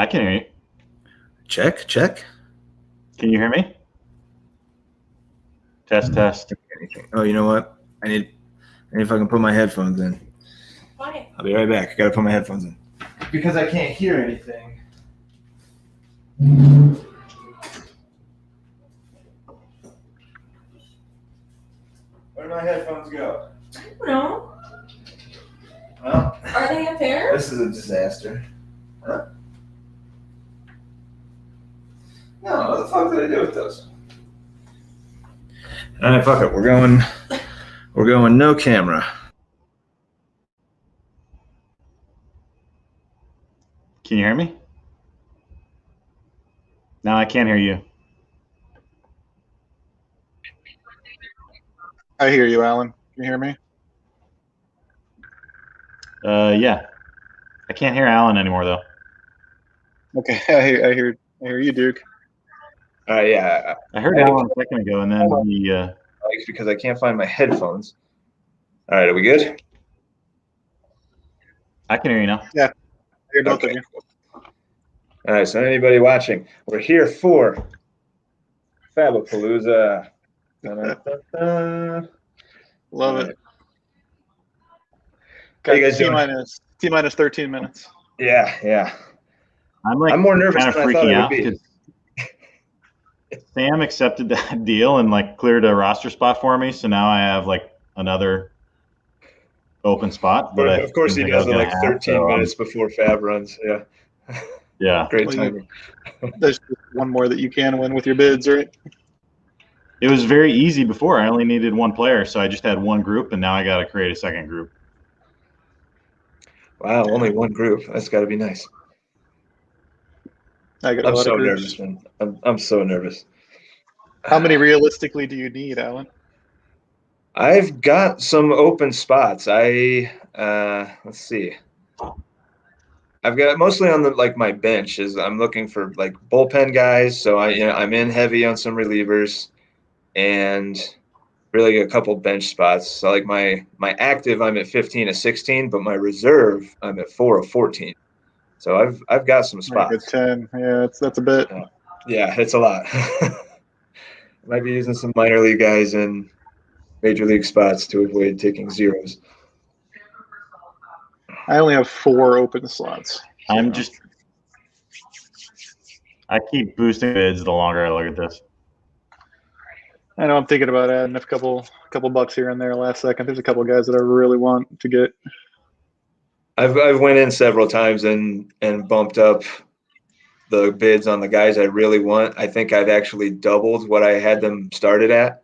I can hear you. Check, check. Can you hear me? Test, test. Oh, you know what? I need if I can put my headphones in. Why? I'll be right back. I gotta put my headphones in. Because I can't hear anything. Where do my headphones go? I don't know. Well, Are they up there? this is a disaster. Huh? No, what the fuck did I do with those? Alright, fuck it. We're going no camera. Can you hear me? No, I can't hear you. I hear you, Alan. Can you hear me? Yeah. I can't hear Alan anymore though. Okay, I hear you, Duke. Yeah. I heard Alan a second ago, and then he. Because I can't find my headphones. All right, are we good? I can hear you now. Yeah, I hear both of you. All right, so anybody watching, we're here for Faabapalooza. Love it. How you guys T doing? minus 13 minutes. Yeah. I'm more nervous kind of than I thought freaking I would out be. because Sam accepted that deal and like cleared a roster spot for me, so now I have like another open spot. But Of course, he does it like 13 minutes before Fab runs. Yeah. Yeah. Great timing. There's just one more that you can win with your bids, right? It was very easy before. I only needed one player, so I just had one group, and now I got to create a second group. Wow, only one group. That's got to be nice. I'm so nervous, man. I'm so nervous. How many realistically do you need, Alan? I've got some open spots. Let's see. I've got mostly on my bench is I'm looking for like bullpen guys. So I'm in heavy on some relievers and really a couple bench spots. So like my active I'm at 15 of 16, but my reserve I'm at 4 of 14. So I've got some spots. 10. Yeah, that's a bit. Yeah, it's a lot. Might be using some minor league guys in major league spots to avoid taking zeros. I only have 4 open slots. So. I keep boosting bids the longer I look at this. I know I'm thinking about adding a couple bucks here and there last second. There's a couple guys that I really want to get. I've went in several times and bumped up the bids on the guys I really want. I think I've actually doubled what I had them started at.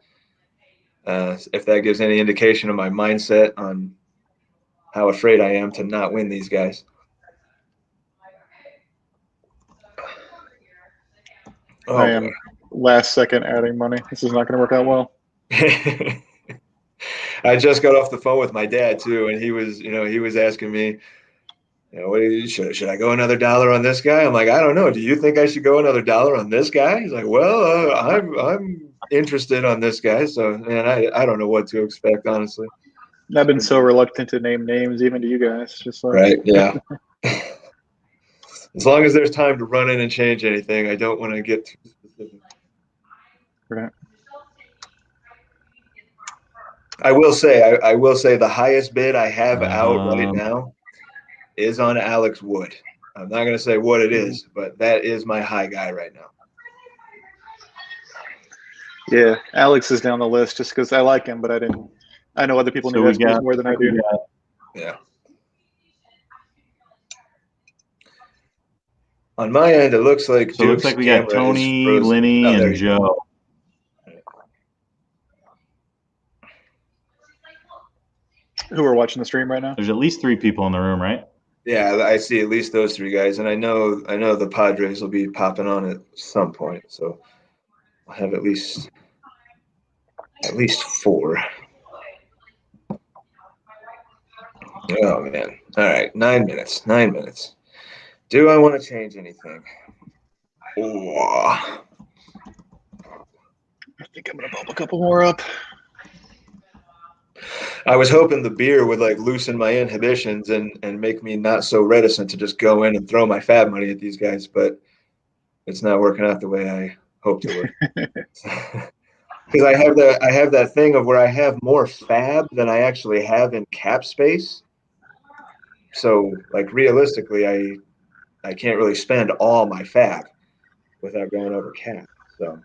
If that gives any indication of my mindset on how afraid I am to not win these guys. I am last second adding money. This is not going to work out well. I just got off the phone with my dad too, and he was asking me, should I go another dollar on this guy? I'm like, I don't know. Do you think I should go another dollar on this guy? He's like, well, I'm interested on this guy. So, man, I don't know what to expect, honestly. I've been so reluctant to name names, even to you guys. Just like, right, yeah. As long as there's time to run in and change anything, I don't want to get too specific. Right. I will say the highest bid I have out right now is on Alex Wood. I'm not going to say what it is, but that is my high guy right now. Yeah, Alex is down the list just because I like him, but I know other people need SPs more than I do. Yeah. On my end, it looks like so. It looks like we got Tony, Lenny, and Joe. Who are watching the stream right now? There's at least 3 people in the room, right? Yeah, I see at least those 3 guys, and I know the Padres will be popping on at some point, so I'll have at least 4. Oh man! All right, 9 minutes. 9 minutes. Do I want to change anything? Oh. I think I'm gonna bump a couple more up. I was hoping the beer would like loosen my inhibitions and make me not so reticent to just go in and throw my FAAB money at these guys, but it's not working out the way I hoped it would. Because I have that thing of where I have more FAAB than I actually have in cap space. So like realistically, I can't really spend all my FAAB without going over cap. So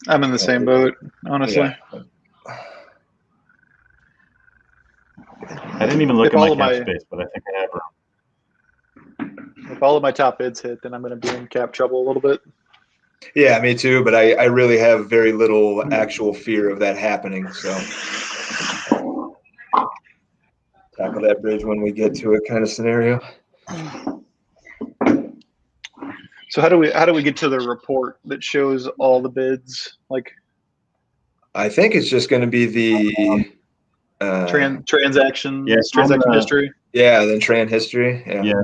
I'm in the same boat, honestly. yeah. I didn't even look If at all my of cap my- space, but I think I have room. If all of my top bids hit, then I'm going to be in cap trouble a little bit. Yeah, me too. But I really have very little actual fear of that happening. So tackle that bridge when we get to it, kind of scenario. So how do we get to the report that shows all the bids, like I think it's just going to be the transaction Yeah, it's on transaction the- history? yeah, then Tran history. Yeah. Yeah.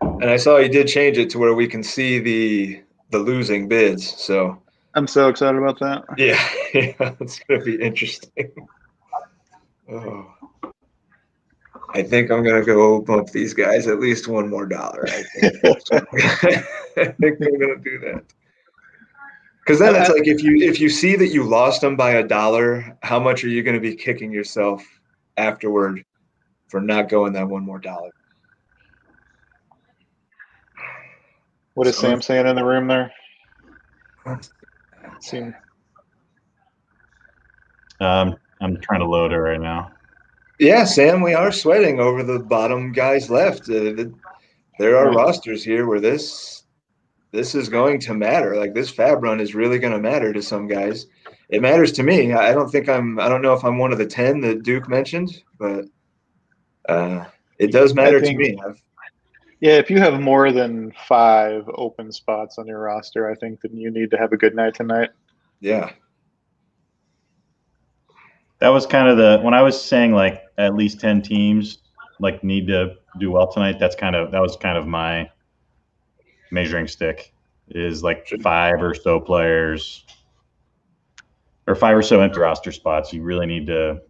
And I saw you did change it to where we can see the losing bids. So I'm so excited about that. yeah, yeah, it's going to be interesting. Oh. I think I'm gonna go bump these guys at least $1 more. I think. I think I'm gonna do that. Because then it's like if you see that you lost them by $1, how much are you going to be kicking yourself afterward for not going that $1 more? What is So- Sam saying in the room there? Seem I'm trying to load it right now. Yeah, Sam, we are sweating over the bottom guys left. There are rosters here where this is going to matter. Like this FAAB run is really going to matter to some guys. It matters to me. I don't know if I'm one of the 10 that Duke mentioned, but it does matter to me. Yeah, if you have more than 5 open spots on your roster, I think that you need to have a good night tonight. Yeah. That was kind of when I was saying like at least 10 teams like need to do well tonight. That was kind of my measuring stick is like 5 or so players or 5 or so empty roster spots. You really need to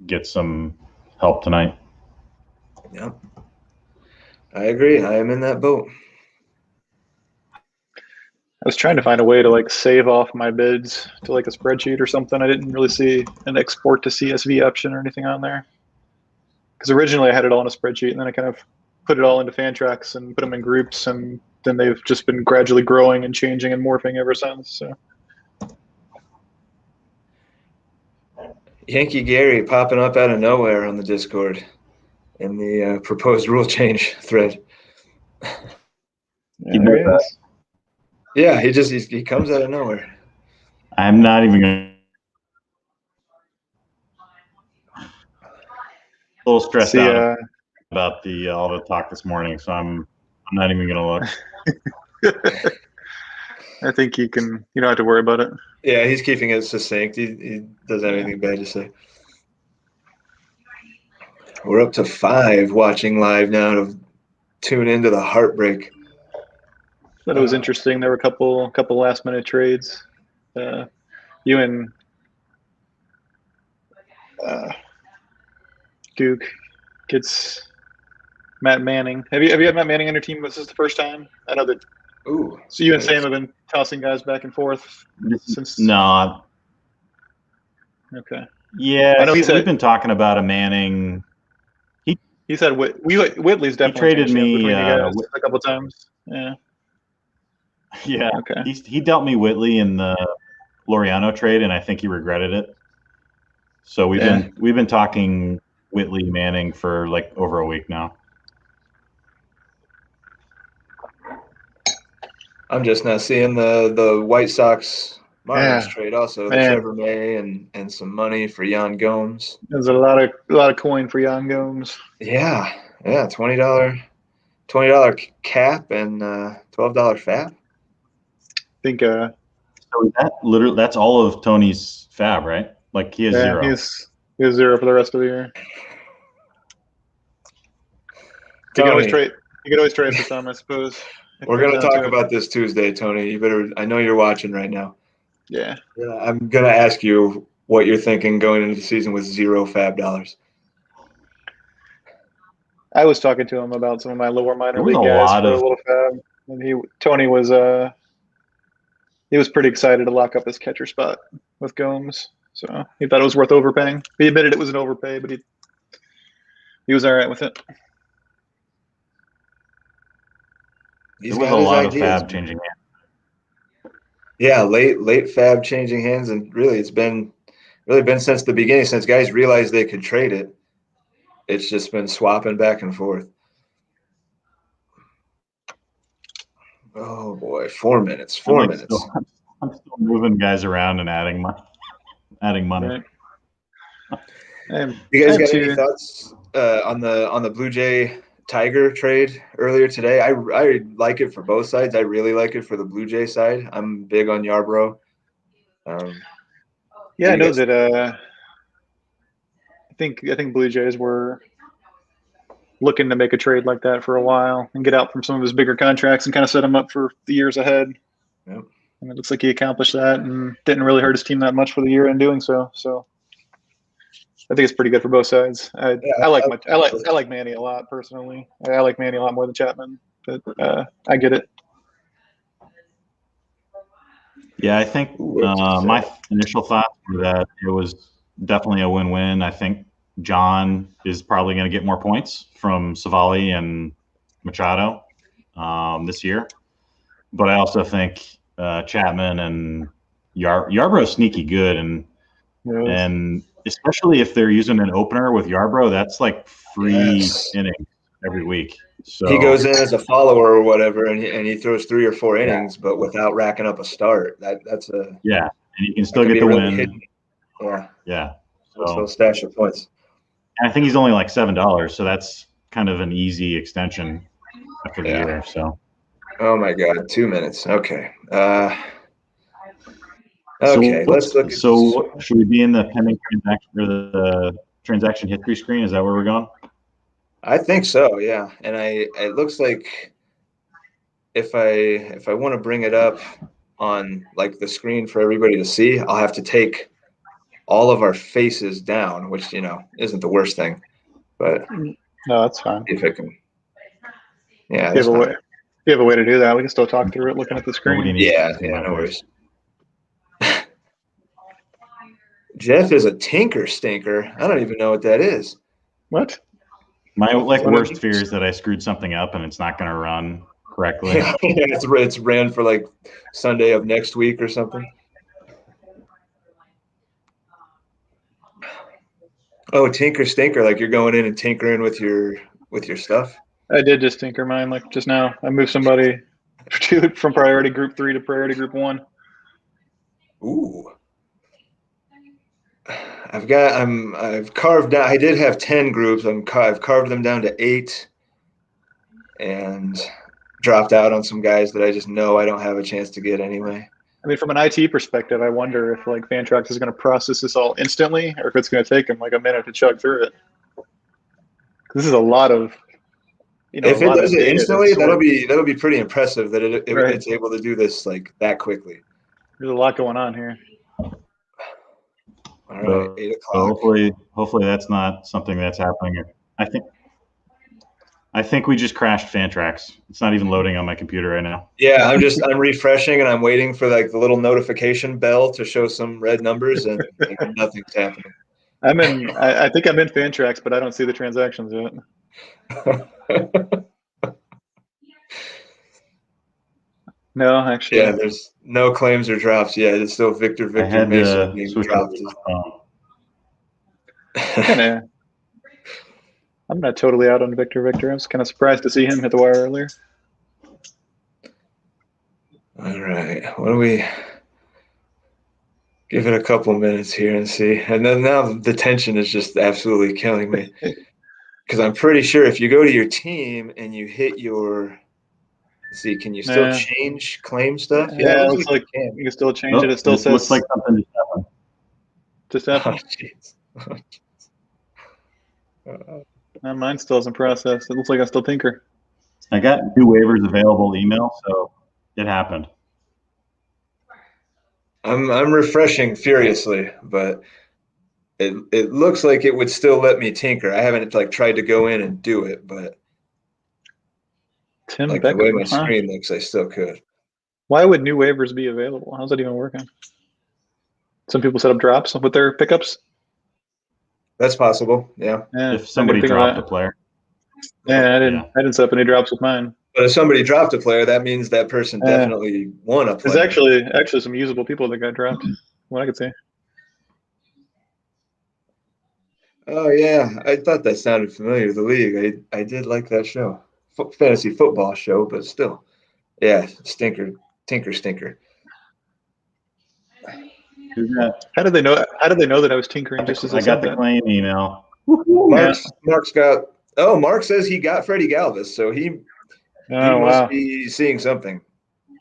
get some help tonight. Yep. I agree. I am in that boat. I was trying to find a way to like save off my bids to like a spreadsheet or something. I didn't really see an export to CSV option or anything on there. Because originally I had it all in a spreadsheet and then I kind of put it all into Fantrax and put them in groups, and then they've just been gradually growing and changing and morphing ever since. So Yankee Gary popping up out of nowhere on the Discord in the proposed rule change thread. yeah, there he is. Yeah, he comes out of nowhere. I'm not even going to a little stressed See, out about all the talk this morning, so I'm not even going to look. I think you don't have to worry about it. Yeah, he's keeping it succinct. He doesn't have anything bad to say. We're up to 5 watching live now to tune into the heartbreak. But it was interesting. There were a couple last minute trades. You and Duke gets Matt Manning. Have you had Matt Manning on your team? This is the first time. I know that. Ooh. So you and Sam have been tossing guys back and forth since. No. Okay. Yeah, I know we've been talking about a Manning. He said Whitley's definitely traded changed me, between you guys a couple times. Yeah. Yeah. Okay. He dealt me Whitley in the Laureano trade, and I think he regretted it. So we've been talking Whitley Manning for like over a week now. I'm just not seeing the White Sox Marlins trade also. Trevor May and some money for Jan Gomes. There's a lot of coin for Jan Gomes. Yeah, $20 cap and $12 FAAB. I think So that's all of Tony's FAAB, right? Like he has 0. He has 0 for the rest of the year. You can always trade for some, I suppose. We're gonna talk about this Tuesday, Tony. I know you're watching right now. Yeah. Yeah, I'm gonna ask you what you're thinking going into the season with zero FAAB dollars. I was talking to him about some of my lower minor There was league a guys lot for a of little FAAB, and Tony was he was pretty excited to lock up his catcher spot with Gomes, so he thought it was worth overpaying. He admitted it was an overpay, but he was all right with it. He's there was got a his lot of ideas. FAAB changing hands. Yeah, late FAAB changing hands, and really it's been since the beginning, since guys realized they could trade it. It's just been swapping back and forth. Oh boy, 4 minutes. 4 minutes. I'm still moving guys around and adding money. Right. You guys got any thoughts on the Blue Jay Tiger trade earlier today? I like it for both sides. I really like it for the Blue Jay side. I'm big on Yarbrough. Yeah, I know that. I think Blue Jays were looking to make a trade like that for a while and get out from some of his bigger contracts and kind of set him up for the years ahead. Yep. And it looks like he accomplished that and didn't really hurt his team that much for the year in doing so. So I think it's pretty good for both sides. I like Manny a lot personally. I like Manny a lot more than Chapman, but I get it. Yeah, I think my initial thoughts were that it was definitely a win-win. I think John is probably going to get more points from Savali and Machado this year, but I also think Chapman and Yarbrough's sneaky good, and especially if they're using an opener with Yarbrough, that's like free innings every week. So he goes in as a follower or whatever, and he throws 3 or 4 innings, but without racking up a start. That's a and you can still get the really win. hidden. Yeah. So stash of points. And I think he's only like $7, so that's kind of an easy extension after the year. So. Oh my God, 2 minutes. Okay. Okay, let's look. Should we be in the pending transaction or the transaction history screen? Is that where we're going? I think so. Yeah, and it looks like if I want to bring it up on like the screen for everybody to see, I'll have to take all of our faces down, which isn't the worst thing, but no, that's fine. If I can, yeah, if you have a way to do that, we can still talk through it looking at the screen. Yeah, no worries. Jeff is a tinker stinker. I don't even know what that is. What? My worst fear is that I screwed something up and it's not going to run correctly. Yeah, it's ran for like Sunday of next week or something. Oh, tinker stinker, like you're going in and tinkering with your stuff. I did just tinker mine like just now. I moved somebody from priority group 3 to priority group 1. Ooh. I've carved down. I did have 10 groups. I've carved them down to 8, and dropped out on some guys that I just know I don't have a chance to get anyway. I mean, from an IT perspective, I wonder if like Fantrax is going to process this all instantly, or if it's going to take them like a minute to chug through it. This is a lot of, if it does it instantly, that'll be pretty impressive that it's able to do this like that quickly. There's a lot going on here. All right, 8 o'clock. Hopefully that's not something that's happening. I think we just crashed Fantrax. It's not even loading on my computer right now. Yeah, I'm refreshing and I'm waiting for like the little notification bell to show some red numbers, and like, nothing's happening. I think I'm in Fantrax, but I don't see the transactions yet. No, actually. Yeah, there's no claims or drops yet. It's still Victor Mason being dropped. I'm not totally out on Victor. I was kind of surprised to see him hit the wire earlier. All right. What do we give it a couple minutes here and see? And then now the tension is just absolutely killing me. Because I'm pretty sure if you go to your team and you hit your see, can you still change claim stuff? Yeah, it looks like you can still change it. It still says looks like something just happened. Oh, jeez. Mine still isn't processed. It looks like I still tinker. I got new waivers available email, so it happened. I'm refreshing furiously, but it looks like it would still let me tinker. I haven't like tried to go in and do it, but Tim like the way Becker, my huh? screen looks, I still could. Why would new waivers be available? How's that even working? Some people set up drops with their pickups. That's possible, yeah. Yeah, If somebody I didn't think of dropped that. a player. Yeah, I didn't. Yeah. I didn't set up any drops with mine. But if somebody dropped a player, that means that person definitely won a There's player. actually some usable people that got dropped. What I could see. Oh yeah, I thought that sounded familiar. The league, I did like that show, fantasy football show, but still, yeah, stinker, stinker. Who's that? How did they know? How did they know that I was tinkering just as I I got said the that? claim email. Mark's got. Oh, Mark says he got Freddie Galvis, so he Oh must wow. be seeing something.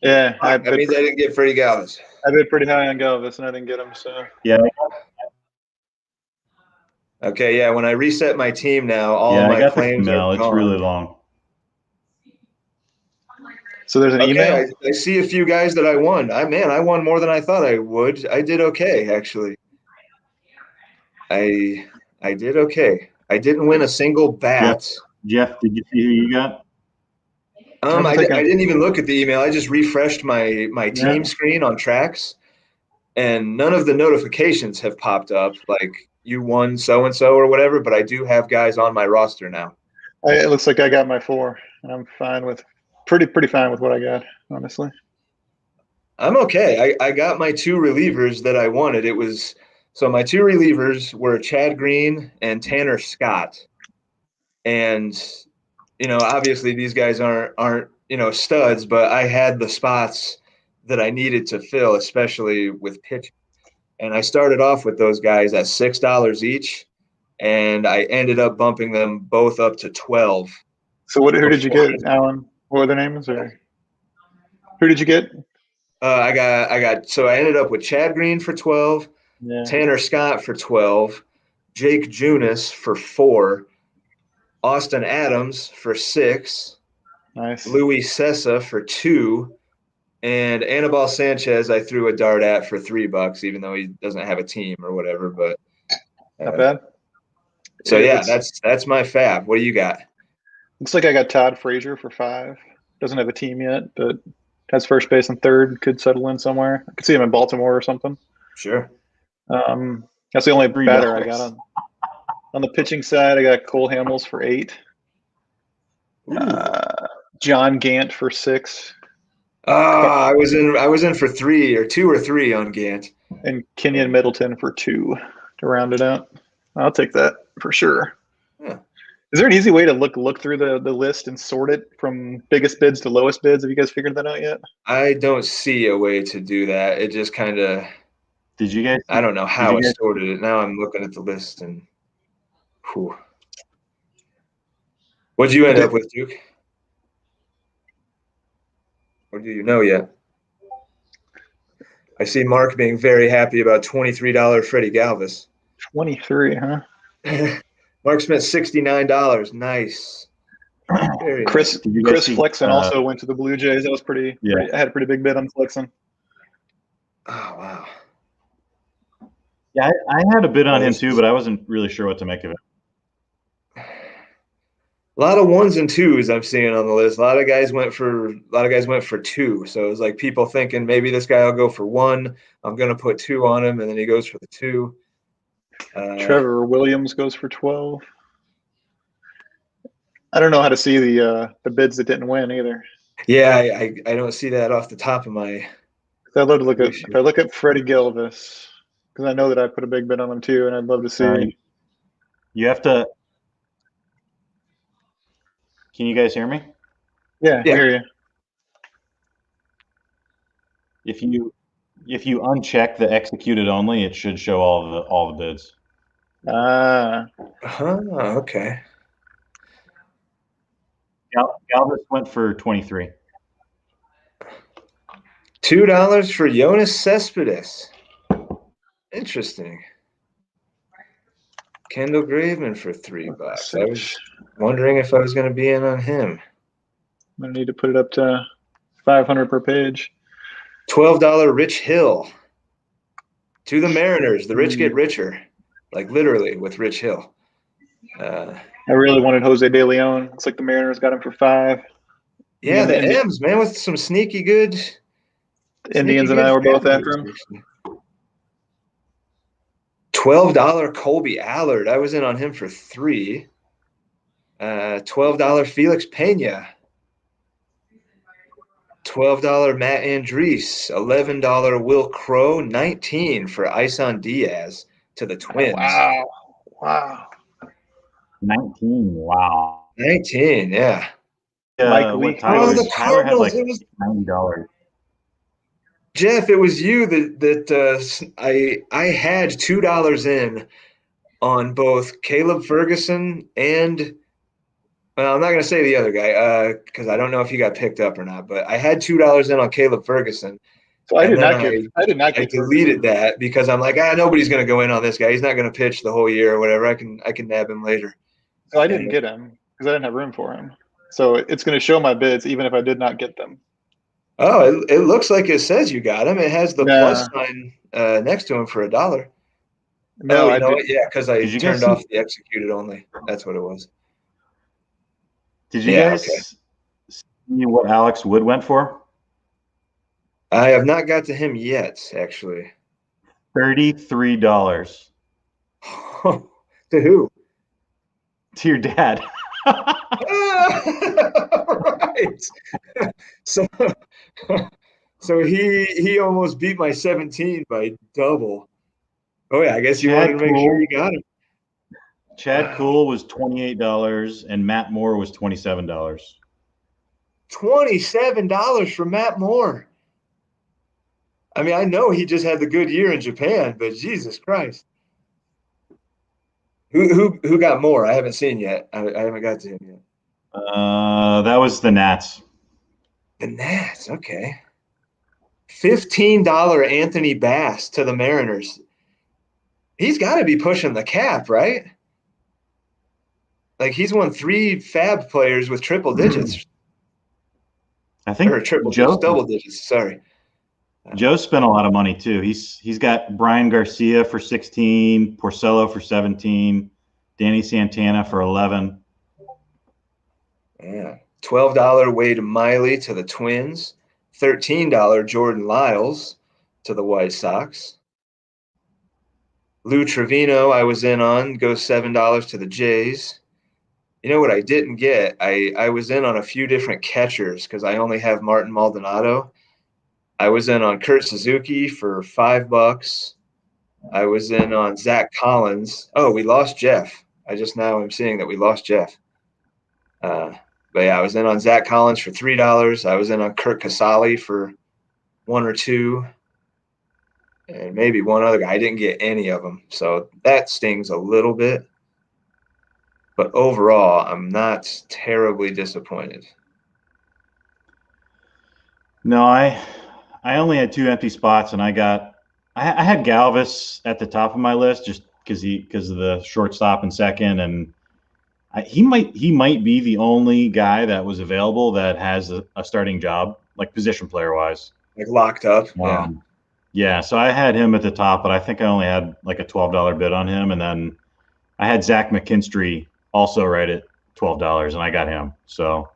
Yeah, That means I didn't get Freddie Galvis. I bid pretty high on Galvis and I didn't get him. So Yeah, Okay, yeah. When I reset my team now, all I my got the claims are email. It's gone. really long. so there's an email. Okay, I see a few guys that I won. I won more than I thought I would. I did okay, actually. I did okay. I didn't win a single bat. Jeff, did you see who you got? I didn't even look at the email. I just refreshed my team screen on tracks, and none of the notifications have popped up like you won so and so or whatever. But I do have guys on my roster now. It looks like I got my 4, and I'm fine with pretty fine with what I got, honestly. I'm okay. I got my 2 relievers that I wanted. So my 2 relievers were Chad Green and Tanner Scott, and obviously these guys aren't studs, but I had the spots that I needed to fill, especially with pitching. And I started off with those guys at $6 each, and I ended up bumping them both up to 12. So who did you get, Alan? What were their names, or who did you get? So I ended up with Chad Green for 12, Tanner Scott for 12, Jake Junis for 4, Austin Adams for 6, nice. Luis Sessa for 2, and Anibal Sanchez I threw a dart at for $3, even though he doesn't have a team or whatever. But not bad. So yeah, that's my FAAB. What do you got? Looks like I got Todd Frazier for 5. Doesn't have a team yet, but has first base and third. Could settle in somewhere. I could see him in Baltimore or something. Sure. That's the only batter I got on the pitching side. I got Cole Hamels for 8. John Gant for 6. I was in for 3 or 2 or 3 on Gant. And Kenyon Middleton for 2 to round it out. I'll take that for sure. Yeah. Is there an easy way to look through the list and sort it from biggest bids to lowest bids? Have you guys figured that out yet? I don't see a way to do that. It just kind of. Did you guys? I don't know how it sorted it. Now I'm looking at the list and. Whew. What'd you end up with, Duke? Or do you know yet? I see Mark being very happy about $23 Freddie Galvis. 23, huh? Mark spent $69. Nice. Very Chris Flexen also went to the Blue Jays. That was I had a pretty big bid on Flexen. Oh, wow. Yeah, I had a bid on him too, but I wasn't really sure what to make of it. A lot of 1s and 2s I'm seeing on the list. A lot of guys went for 2. So it was like people thinking maybe this guy will go for 1. I'm going to put 2 on him, and then he goes for the 2. Trevor Williams goes for 12. I don't know how to see the bids that didn't win either. Yeah, I don't see that off the top of my. I'd love to look at if I look at Freddie Galvis, because I know that I put a big bid on him too, and I'd love to see. You have to. Can you guys hear me? Yeah, I hear you. If you uncheck the executed only, it should show all the bids. Okay. Galvis went for 23. $2 for Yoenis Cespedes. Interesting. Kendall Graveman for $3. I was wondering if I was going to be in on him. I'm going to need to put it up to 500 per page. $12 Rich Hill. To the Mariners. The rich get richer, like literally with Rich Hill. I really wanted Jose De Leon. It's like the Mariners got him for 5. Yeah, the Indi- M's, man, with some sneaky good. The Indians and I were both after him. $12 Colby Allard. I was in on him for 3. $12 Felix Pena. $12 Matt Andriese. $11 Will Crow. 19 for Isan Diaz to the Twins. Wow. 19. Wow. 19, yeah. Mike Lee. What Tyler? Oh, the Tyler had like Cardinals. It was $90. Jeff. It was you that I had $2 in on both Caleb Ferguson and. Well, I'm not going to say the other guy because I don't know if he got picked up or not. But I had $2 in on Caleb Ferguson. So I did not I get deleted that because I'm like, nobody's going to go in on this guy. He's not going to pitch the whole year or whatever. I can nab him later. So I didn't get him because I didn't have room for him. So it's going to show my bids even if I did not get them. Oh, it looks like it says you got him. It has the plus sign next to him for $1. No, you know what? Yeah, because I turned off the executed only. That's what it was. Did you guys see what Alex Wood went for? I have not got to him yet, actually. $33. To who? To your dad. Right. So he almost beat my 17 by double. Oh yeah, I guess you wanted to make sure you got him. Chad Kuhl was $28 and Matt Moore was $27. $27 for Matt Moore. I mean, I know he just had the good year in Japan, but Jesus Christ. Who got more? I haven't seen yet. I haven't got to him yet. That was the Nats. The Nats, okay. $15 Anthony Bass to the Mariners. He's got to be pushing the cap, right? Like he's won 3 FAAB players with triple digits. I think double digits. Sorry. Joe spent a lot of money too. He's got Brian Garcia for 16, Porcello for 17, Danny Santana for 11. Yeah. $12 Wade Miley to the Twins. $13 Jordan Lyles to the White Sox. Lou Trevino, I was in on, goes $7 to the Jays. You know what I didn't get? I was in on a few different catchers because I only have Martin Maldonado. I was in on Kurt Suzuki for $5. I was in on Zach Collins. Oh, we lost Jeff. I just now am seeing that we lost Jeff. But yeah, I was in on Zach Collins for $3. I was in on Kurt Casale for 1 or 2. And maybe one other guy. I didn't get any of them. So that stings a little bit. But overall, I'm not terribly disappointed. No, I only had 2 empty spots, and I had Galvis at the top of my list just because of the shortstop in second, and he might be the only guy that was available that has a starting job, like position player wise, like locked up. Yeah. So I had him at the top, but I think I only had like a $12 bid on him, and then I had Zach McKinstry also right at $12, and I got him. So,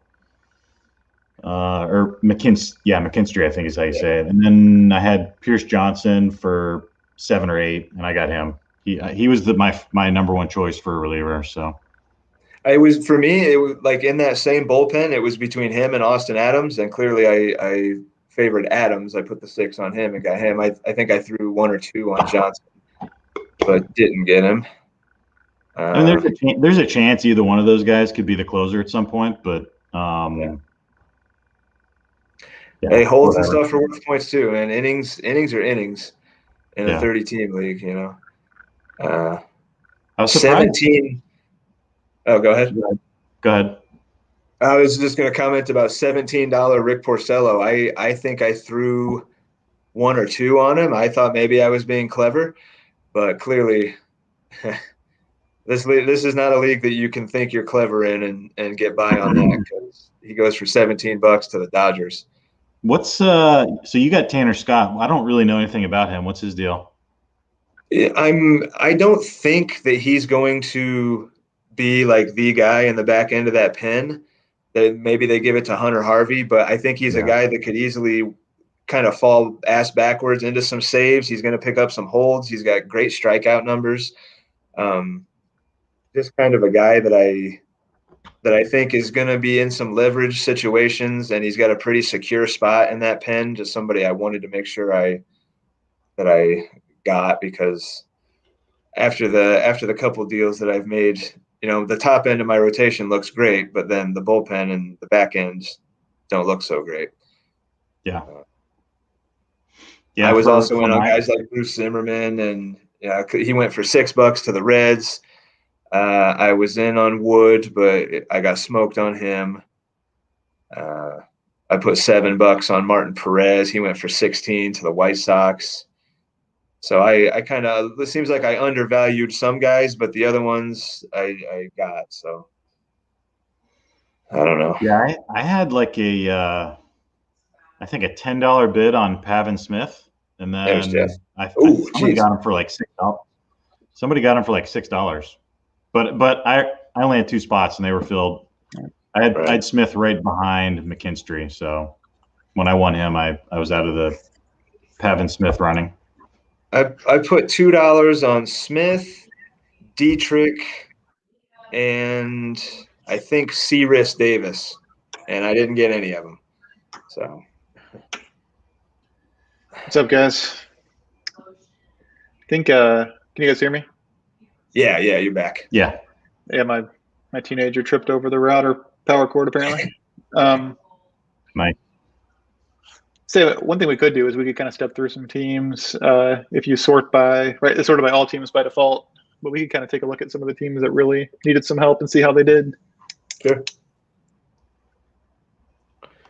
or McKinstry, I think is how you say it. And then I had Pierce Johnson for 7 or 8, and I got him. He was my number one choice for a reliever. So, it was for me. It was like in that same bullpen. It was between him and Austin Adams, and clearly I favored Adams. I put the 6 on him and got him. I think I threw 1 or 2 on Johnson, but didn't get him. And there's a chance either one of those guys could be the closer at some point, but hey, holds and stuff are worth points too, and innings are innings in a 30-team league. You know, I was surprised. 17. Oh, go ahead. Go ahead. I was just going to comment about $17 Rick Porcello. I think I threw 1 or 2 on him. I thought maybe I was being clever, but clearly. This is not a league that you can think you're clever in and get by on that because he goes for $17 to the Dodgers. What's so you got Tanner Scott? I don't really know anything about him. What's his deal? I don't think that he's going to be like the guy in the back end of that pen. That maybe they give it to Hunter Harvey, but I think he's a guy that could easily kind of fall ass backwards into some saves. He's going to pick up some holds. He's got great strikeout numbers. Just kind of a guy that I think is going to be in some leverage situations, and he's got a pretty secure spot in that pen. Just somebody I wanted to make sure I got, because after the couple deals that I've made, the top end of my rotation looks great, but then the bullpen and the back ends don't look so great. Yeah. I was also in on guys like Bruce Zimmerman, and he went for $6 to the Reds. I was in on Wood, but I got smoked on him. I put $7 on Martin Perez. He went for 16 to the White Sox. So I kind of, it seems like I undervalued some guys, but the other ones I got. So I don't know. Yeah, I had like I think a $10 bid on Pavin Smith, and then somebody got him for like $6. Somebody got him for like $6, but I only had 2 spots and they were filled. I had Smith right behind McKinstry, so when I won him, I was out of the Pavin Smith running. I put $2 on Smith, Dietrich, and I think Cyrus Davis, and I didn't get any of them. So, what's up, guys? I think can you guys hear me? Yeah, you're back. Yeah, my teenager tripped over the router power cord apparently. Mike. So one thing we could do is we could kind of step through some teams. If you sort by it's sorted by all teams by default, but we could kind of take a look at some of the teams that really needed some help and see how they did. Sure.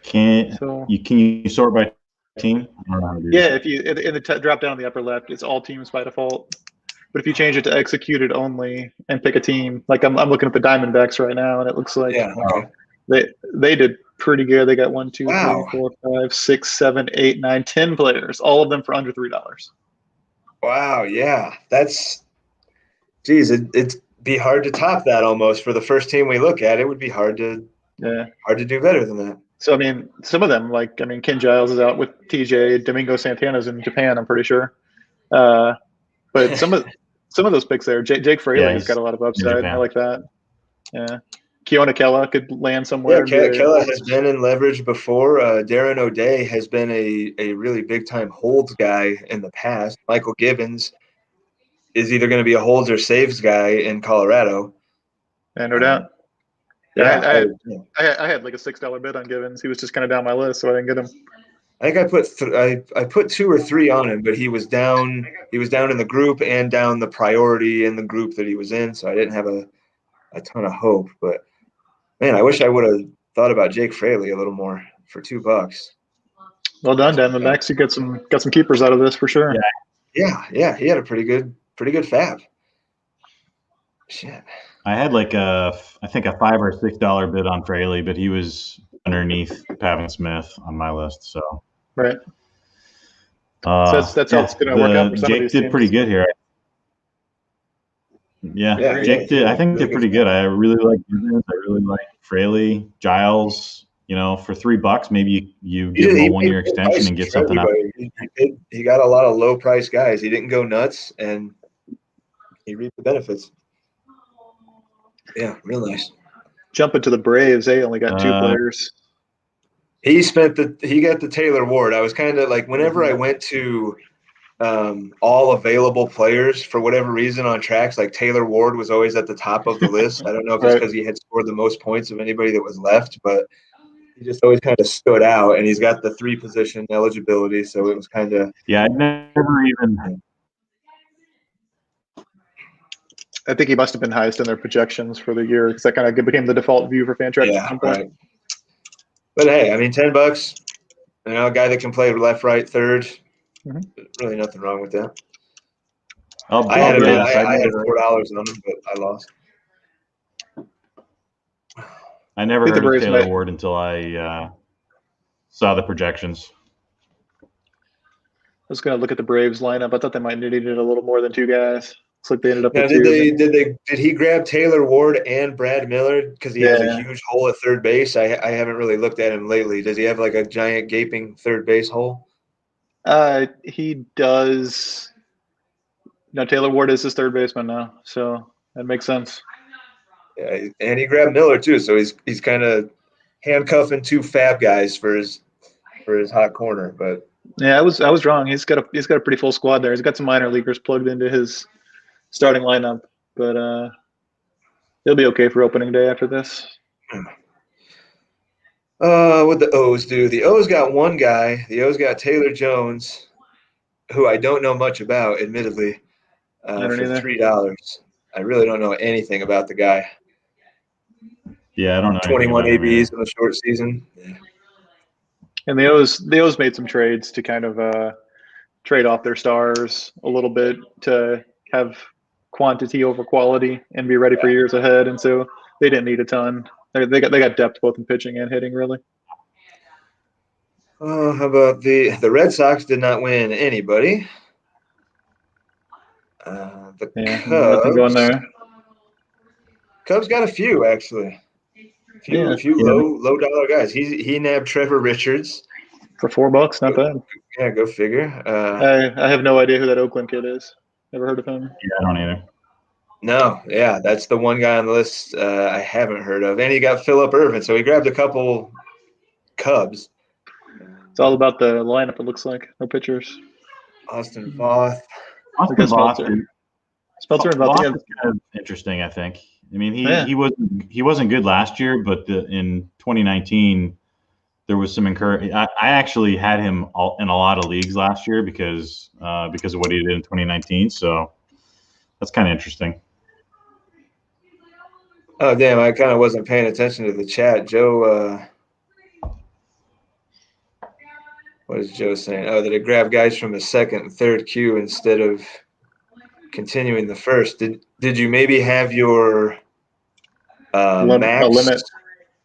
Can you sort by team? I don't know how to do yeah, if you in the drop down in the upper left, it's all teams by default. But if you change it to executed only and pick a team, like I'm looking at the Diamondbacks right now, and it looks like they did pretty good. They got 1, 2, 3, 4, 5, 6, 7, 8, 9, 10 players, all of them for under $3. Wow, yeah, it'd be hard to top that almost for the first team we look at. It would be hard to do better than that. So I mean, some of them, Ken Giles is out with TJ, Domingo Santana's in Japan, I'm pretty sure. But some of those picks there, Jake Fraley has got a lot of upside. I like that. Yeah. Keona Kella could land somewhere. Yeah, Kella has been in leverage before. Darren O'Day has been a really big-time holds guy in the past. Michael Gibbons is either going to be a holds or saves guy in Colorado. Yeah, no doubt. I had like a $6 bid on Gibbons. He was just kind of down my list, so I didn't get him. I think I put 2 or 3 on him, but he was down. He was down in the group and down the priority in the group that he was in, so I didn't have a ton of hope. But man, I wish I would have thought about Jake Fraley a little more for $2. Well done, Diamondbacks. You got some keepers out of this for sure. Yeah. He had a pretty good FAAB. Shit. I had like I think a $5 or $6 bid on Fraley, but he was underneath Pavin Smith on my list. So right. So that's how it's going to work out for some of these Jake did pretty good here. Yeah, Jake did. I think did pretty good. I really like Gibbons. I really like Fraley, Giles. For $3, maybe you give him a 1-year extension and get something out. He got a lot of low price guys. He didn't go nuts, and he reaped the benefits. Yeah, real nice. Jumping to the Braves, they only got 2 players. He got the Taylor Ward. I was kind of like, whenever I went to all available players for whatever reason on tracks, like Taylor Ward was always at the top of the list. I don't know if it's because he had scored the most points of anybody that was left, but he just always kind of stood out, and he's got the 3-position eligibility, so it was kind of I never even. I think he must have been highest in their projections for the year because that kind of became the default view for Fantrax at some point. Right. But hey, I mean, $10, a guy that can play left, right, third. Mm-hmm. Really nothing wrong with that. I had $4 on him, but I lost. I never heard of Taylor Ward until I saw the projections. was going to look at the Braves lineup. I thought they might need it a little more than 2 guys. Looks like they ended up Now, with did he grab Taylor Ward and Brad Miller because he has a Yeah. huge hole at third base? I haven't really looked at him lately. Does he have like a giant gaping third base hole? He does. No, Taylor Ward is his third baseman now, so that makes sense. Yeah, and he grabbed Miller too, so he's kind of handcuffing 2 FAAB guys for his hot corner. But Yeah, I was wrong. He's got a pretty full squad there. He's got some minor leaguers plugged into his starting lineup, but he'll be okay for opening day after this. What the O's do? The O's got one guy. The O's got Taylor Jones, who I don't know much about, admittedly, I don't for either. $3. I really don't know anything about the guy. Yeah, I don't know. 21 anything about him ABs in the short season. Yeah. And the O's made some trades to kind of trade off their stars a little bit to have quantity over quality and be ready for years ahead. And so they didn't need a ton. They got depth both in pitching and hitting, really. Oh, how about the Red Sox did not win anybody. The Nothing going there. Cubs got a few actually. A few low dollar guys. He nabbed Trevor Richards for $4. Not bad. Yeah, go figure. I have no idea who that Oakland kid is. Never heard of him. Yeah, I don't either. No, yeah, that's the one guy on the list I haven't heard of. And he got Phillip Ervin, so he grabbed a couple Cubs. It's all about the lineup, it looks like. No pitchers. Austin Voth. Austin Voth. Spelter and Voth. Voth is kind of interesting, I think. I mean, he wasn't good last year, but in 2019 there was some encouragement. I actually had him in a lot of leagues last year because of what he did in 2019. So that's kind of interesting. Oh damn! I kind of wasn't paying attention to the chat. Joe, what is Joe saying? Oh, that it grabbed guys from the second and third queue instead of continuing the first. Did you maybe have your max limit?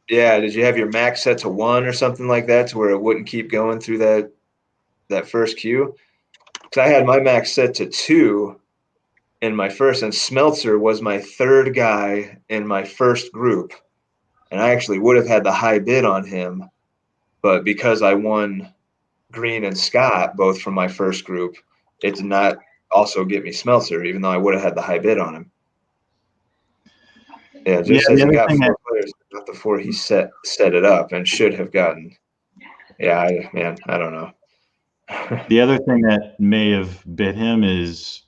Yeah, did you have your max set to 1 or something like that, to where it wouldn't keep going through that first queue? Because I had my max set to 2 in my first, and Smeltzer was my third guy in my first group, and I actually would have had the high bid on him, but because I won Green and Scott both from my first group, it did not also get me Smeltzer, even though I would have had the high bid on him. Yeah, just says he got 4 players, not the 4 he set it up, and should have gotten. Yeah, I don't know. The other thing that may have bit him is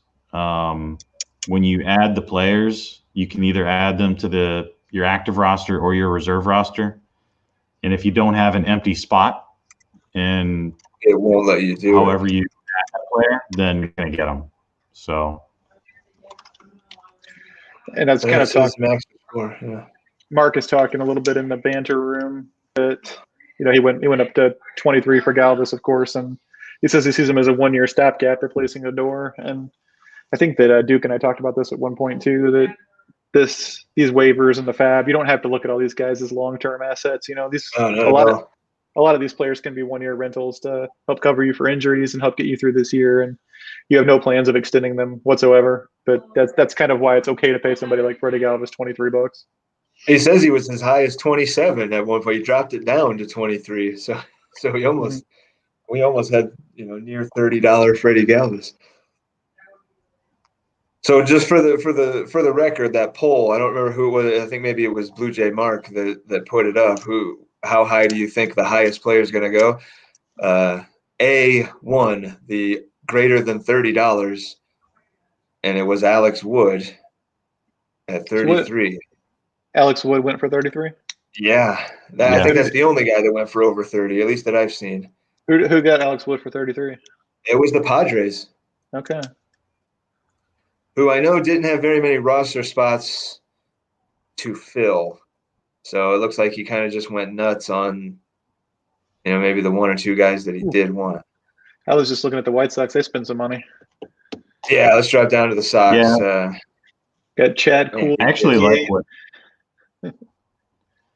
when you add the players, you can either add them to your active roster or your reserve roster, and if you don't have an empty spot, and it won't let you do however you add that player, then you're gonna get them. So, and that's kind of talking. Max score, yeah. Mark is talking a little bit in the banter room that he went up to 23 for Galvis, of course, and he says he sees him as a 1-year stopgap replacing Odor. And I think that Duke and I talked about this at one point too, that these waivers and the FAAB, you don't have to look at all these guys as long-term assets. A lot of these players can be 1-year rentals to help cover you for injuries and help get you through this year, and you have no plans of extending them whatsoever. But that's kind of why it's okay to pay somebody like Freddie Galvis $23. He says he was as high as 27 at one point. He dropped it down to 23. So we almost had near $30 Freddie Galvis. So just for the record, that poll, I don't remember who it was. I think maybe it was Blue Jay Mark that put it up. How high do you think the highest player is going to go? A won the greater than $30, and it was Alex Wood at 33. Alex Wood went for 33? Yeah. I think that's the only guy that went for over 30, at least that I've seen. Who got Alex Wood for 33? It was the Padres. Okay. Who I know didn't have very many roster spots to fill. So it looks like he kind of just went nuts on, maybe the 1 or 2 guys that he did want. I was just looking at the White Sox. They spent some money. Yeah, let's drop down to the Sox. Yeah. Got Chad Cool. I actually like what.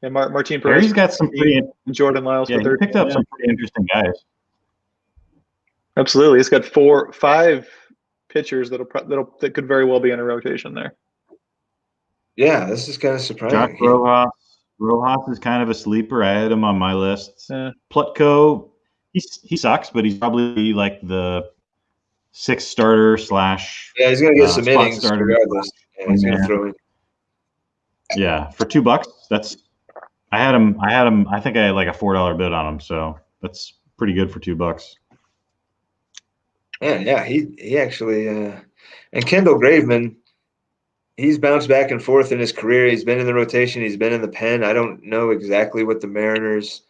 And Martin Perez. He's got some pretty. Jordan Lyles. Yeah, he picked up some pretty interesting guys. Absolutely, he's got 5 pitchers that could very well be in a rotation there. Yeah, this is kind of Josh surprising. Rojas. Rojas is kind of a sleeper. I had him on my list. Yeah. Plutko, he sucks, but he's probably like the 6th starter / Yeah, he's going to get some spot innings starter. regardless. Yeah, he's going to throw in. Yeah, for $2, I had him. I think I had like a $4 bid on him, so that's pretty good for $2. Yeah, he actually and Kendall Graveman, he's bounced back and forth in his career. He's been in the rotation, he's been in the pen. I don't know exactly what the Mariners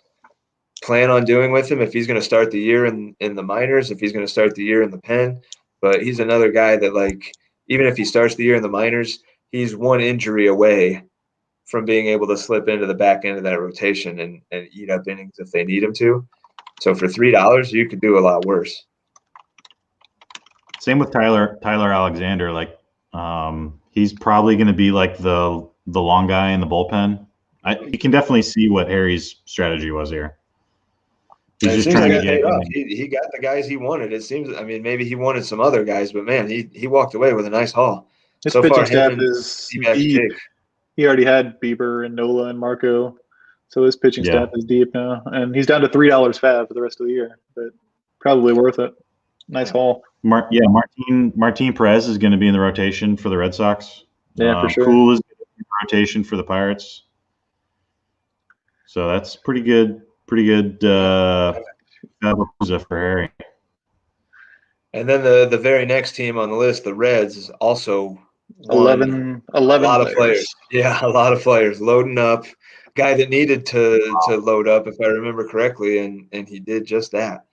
plan on doing with him, if he's going to start the year in the minors, if he's going to start the year in the pen. But he's another guy that, like, even if he starts the year in the minors, he's one injury away from being able to slip into the back end of that rotation and eat up innings if they need him to. So for $3, you could do a lot worse. Same with Tyler Alexander. Like, he's probably going to be like the long guy in the bullpen. You can definitely see what Harry's strategy was here. He's just trying to get. He got the guys he wanted. It seems. I mean, maybe he wanted some other guys, but man, he walked away with a nice haul. His so pitching far, staff is deep. He already had Bieber and Nola and Marco, so his pitching staff is deep now, and he's down to $3 FAAB for the rest of the year, but probably worth it. Nice haul. Martin Perez is going to be in the rotation for the Red Sox. Yeah, for sure. Poole is in the rotation for the Pirates. So that's pretty good. Pretty good. Faabapalooza for Harry. And then the very next team on the list, the Reds, is also 11 a lot of players. Yeah, a lot of players loading up. Guy that needed to load up, if I remember correctly, and he did just that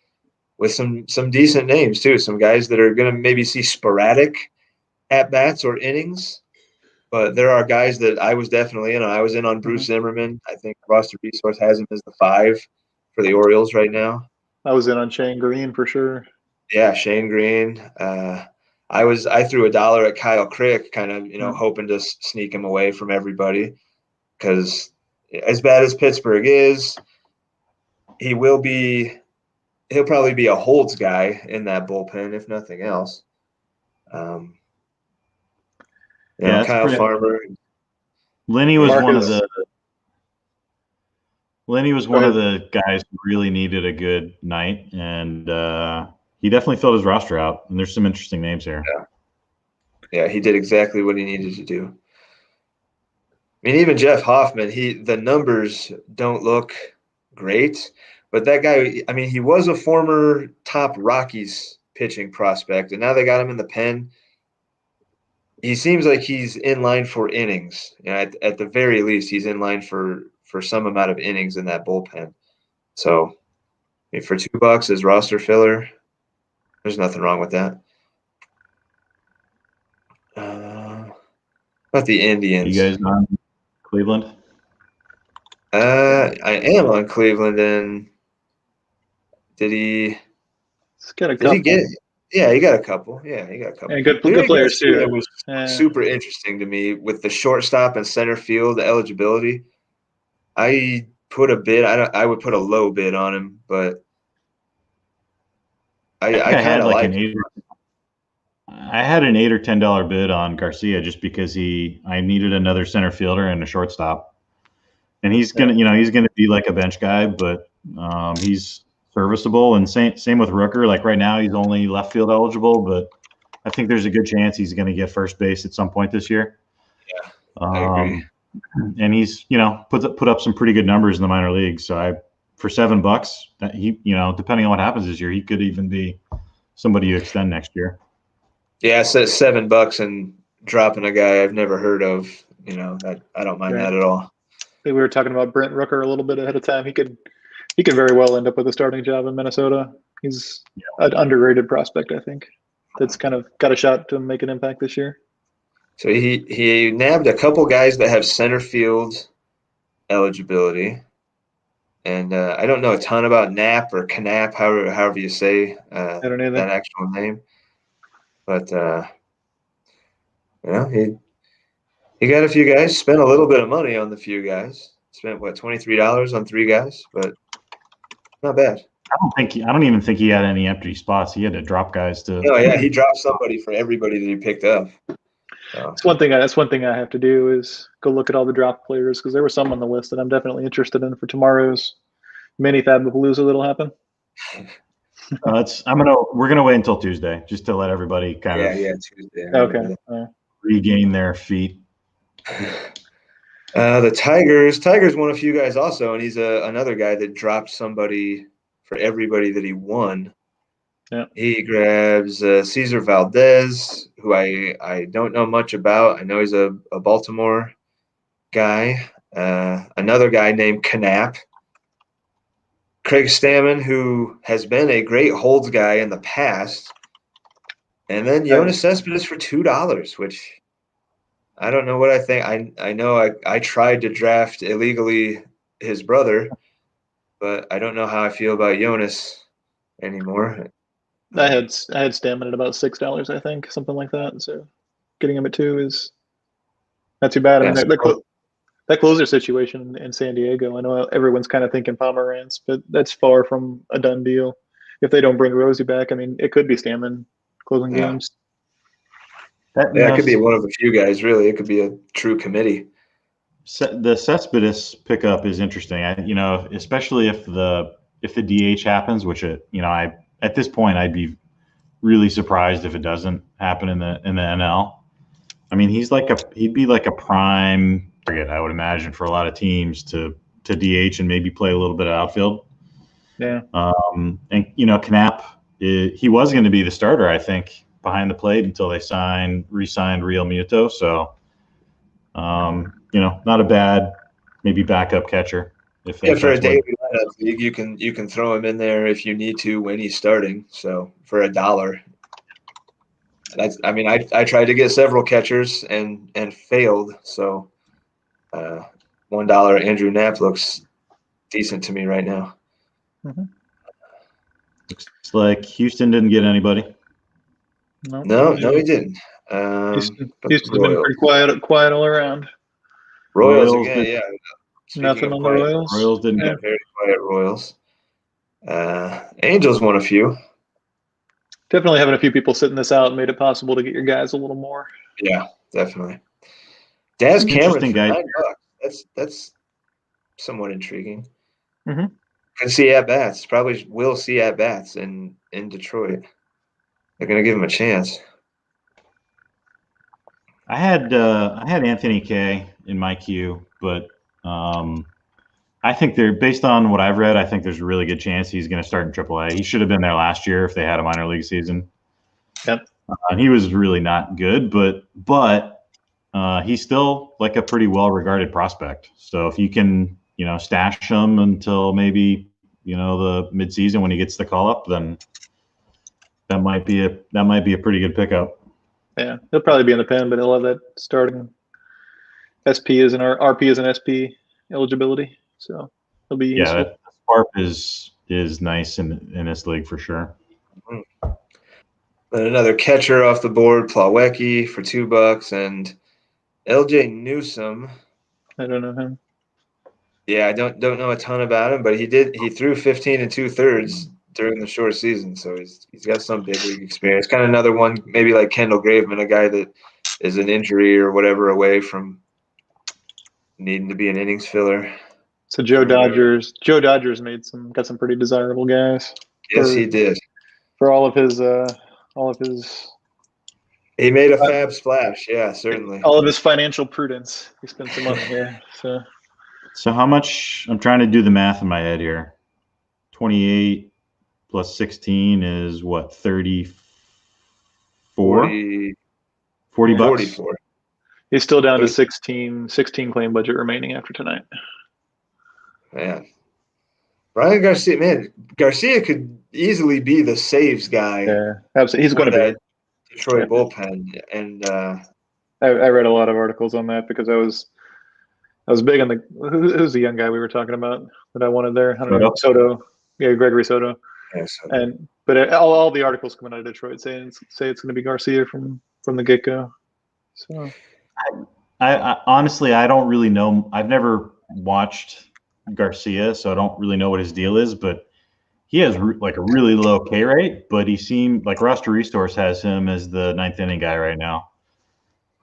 with some decent names too. Some guys that are going to maybe see sporadic at bats or innings, but there are guys that I was definitely in on. I was in on Bruce Zimmerman. I think Roster Resource has him as the 5 for the Orioles right now. I was in on Shane Green for sure. Yeah, Shane Green. I threw $1 at Kyle Crick, kind of, hoping to sneak him away from everybody, because as bad as Pittsburgh is, he'll probably be a holds guy in that bullpen, if nothing else. Kyle Farmer. Lenny was one of the guys who really needed a good night, and he definitely filled his roster out. And there's some interesting names here. Yeah, he did exactly what he needed to do. I mean, even Jeff Hoffman, the numbers don't look great, but that guy, I mean, he was a former top Rockies pitching prospect, and now they got him in the pen. He seems like he's in line for innings. At the very least, he's in line for some amount of innings in that bullpen. So, I mean, for $2 as roster filler, there's nothing wrong with that. About the Indians. You guys on Cleveland? I am on Cleveland, and did he get? Yeah, he got a couple. And good players too. That was super interesting to me with the shortstop and center field eligibility. I put a bid. I would put a low bid on him, but I kind of like it. I had an $8 or $10 bid on Garcia just because I needed another center fielder and a shortstop, and he's gonna be like a bench guy, but he's serviceable. And same with Rooker. Like right now, he's only left field eligible, but I think there's a good chance he's going to get first base at some point this year. Yeah, I agree. And he's put up some pretty good numbers in the minor leagues. So for $7, that depending on what happens this year, he could even be somebody you extend next year. Yeah, so $7 and dropping a guy I've never heard of. I don't mind that at all. I think we were talking about Brent Rooker a little bit ahead of time. He could very well end up with a starting job in Minnesota. He's an underrated prospect, I think. That's kind of got a shot to make an impact this year. So he nabbed a couple guys that have center field eligibility. And I don't know a ton about Knapp or Knapp, however you say I don't know that actual name. But, he got a few guys, spent a little bit of money on the few guys. Spent, $23 on 3 guys? But not bad. I don't even think he had any empty spots. He had to drop guys to. No, yeah, he dropped somebody for everybody that he picked up. So. That's one thing I have to do is go look at all the drop players because there were some on the list that I'm definitely interested in for tomorrow's mini Faabapalooza that'll happen. We're gonna wait until Tuesday just to let everybody kind of Tuesday. Okay. regain their feet. The Tigers won a few guys also, and he's another guy that dropped somebody for everybody that he won. Yeah. He grabs Cesar Valdez, who I don't know much about. I know he's a Baltimore guy. Another guy named Knapp. Craig Stammen, who has been a great holds guy in the past. And then Jonas Cespedes for $2, which I don't know what I think. I know I tried to draft illegally his brother, but I don't know how I feel about Jonas anymore. I had Stammen at about $6, I think, something like that. So getting him at 2 is not too bad. I mean, that closer situation in San Diego, I know everyone's kind of thinking Pomeranz, but that's far from a done deal. If they don't bring Rosie back, I mean, it could be Stammen closing games. It could be one of a few guys, really. It could be a true committee. The Cespedes pickup is interesting. Especially if the DH happens, which at this point I'd be really surprised if it doesn't happen in the NL. I mean, he'd be like a prime target, I would imagine, for a lot of teams to DH and maybe play a little bit of outfield. Yeah. And Knapp, he was going to be the starter, I think, behind the plate until they re-signed Real Muto. So, not a bad maybe backup catcher. For a daily lineup league, you can throw him in there if you need to when he's starting. So for $1. I tried to get several catchers and failed. So $1 Andrew Knapp looks decent to me right now. Mm-hmm. Looks like Houston didn't get anybody. No, he didn't. Houston's been pretty quiet all around. Royals again, yeah. Nothing on the Royals. Royals didn't get very quiet. Royals. Angels won a few. Definitely having a few people sitting this out made it possible to get your guys a little more. Yeah, definitely. Daz Cameron for $9. That's somewhat intriguing. Mm-hmm. Can see at bats. Probably will see at bats in Detroit. They're going to give him a chance. I had Anthony Kay in my queue, but I think based on what I've read, I think there's a really good chance he's going to start in AAA. He should have been there last year if they had a minor league season. Yep. And he was really not good, but he's still like a pretty well-regarded prospect. So if you can, stash him until maybe, the midseason when he gets the call-up, then that might be a pretty good pickup. Yeah, he'll probably be in the pen, but he'll have that starting SP as an RP as an SP eligibility. So he'll be useful. Yeah, that spark is nice in this league for sure. Mm-hmm. Then another catcher off the board, Plawecki for $2, and LJ Newsome. I don't know him. Yeah, I don't know a ton about him, but he threw 15 2/3 during the short season, so he's got some big league experience. Kind of another one, maybe like Kendall Graveman, a guy that is an injury or whatever away from needing to be an innings filler. So Joe Dodgers got some pretty desirable guys. Yes, he did. For all of his he made a FAAB splash, yeah, certainly. All of his financial prudence. He spent some money here. So how much? I'm trying to do the math in my head here. 28 plus 16 is what? 34? 40 bucks. 44. He's still down to 16 claim budget remaining after tonight. Man. Ryan Garcia could easily be the saves guy. Yeah, absolutely. He's going to be Detroit bullpen, and I read a lot of articles on that because I was big on who's the young guy we were talking about that I wanted there. I don't know, Soto. Yeah, Gregory Soto. Yeah, Soto. But all the articles coming out of Detroit say it's going to be Garcia from the get go. So I honestly I don't really know. I've never watched Garcia, so I don't really know what his deal is. But he has like a really low K rate, but he seemed like Roster Resource has him as the 9th inning guy right now.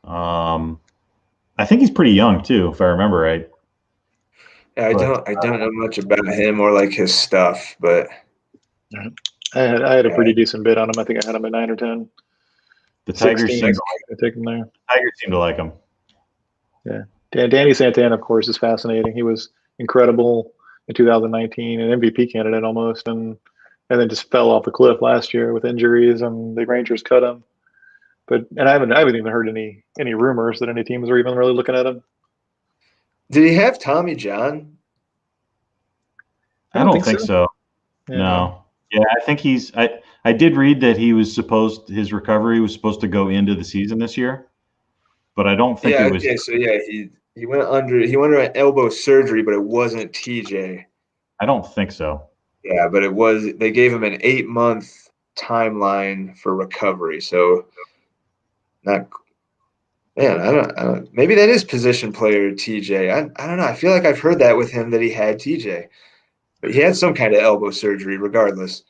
I think he's pretty young too, if I remember right. Yeah, I don't know much about him or like his stuff, but I had a pretty decent bid on him. I think I had him at 9 or 10. The Tigers 16, I take him there. Tigers seem to like him. Yeah, Danny Santana, of course, is fascinating. He was incredible in 2019, an MVP candidate almost, and then just fell off a cliff last year with injuries, and the Rangers cut him. I haven't even heard any rumors that any teams are even really looking at him. did he have Tommy John? I don't think so. Yeah. No. Yeah, I think I did read that his recovery was supposed to go into the season this year, but I don't think it was. Okay, so yeah, he went under an elbow surgery, but it wasn't TJ. I don't think so. Yeah, but they gave him an 8-month timeline for recovery. So I don't maybe that is position player TJ. I don't know. I feel like I've heard that with him that he had TJ. But he had some kind of elbow surgery regardless.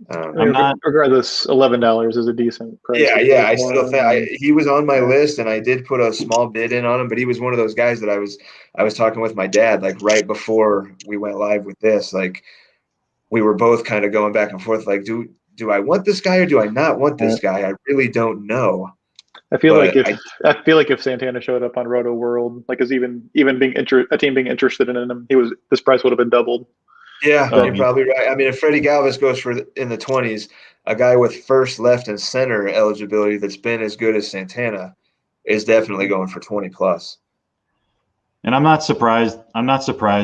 Regardless, $11 is a decent price. Yeah. I still think he was on my list, and I did put a small bid in on him. But he was one of those guys that I was talking with my dad like right before we went live with this. Like we were both kind of going back and forth. Like, do I want this guy or do I not want this guy? I really don't know. I feel like if Santana showed up on Roto World, like, is even being a team being interested in him, this price would have been doubled. Yeah, you're probably right. I mean, if Freddie Galvis goes in the 20s, a guy with first, left, and center eligibility that's been as good as Santana is definitely going for 20 plus. And I'm not surprised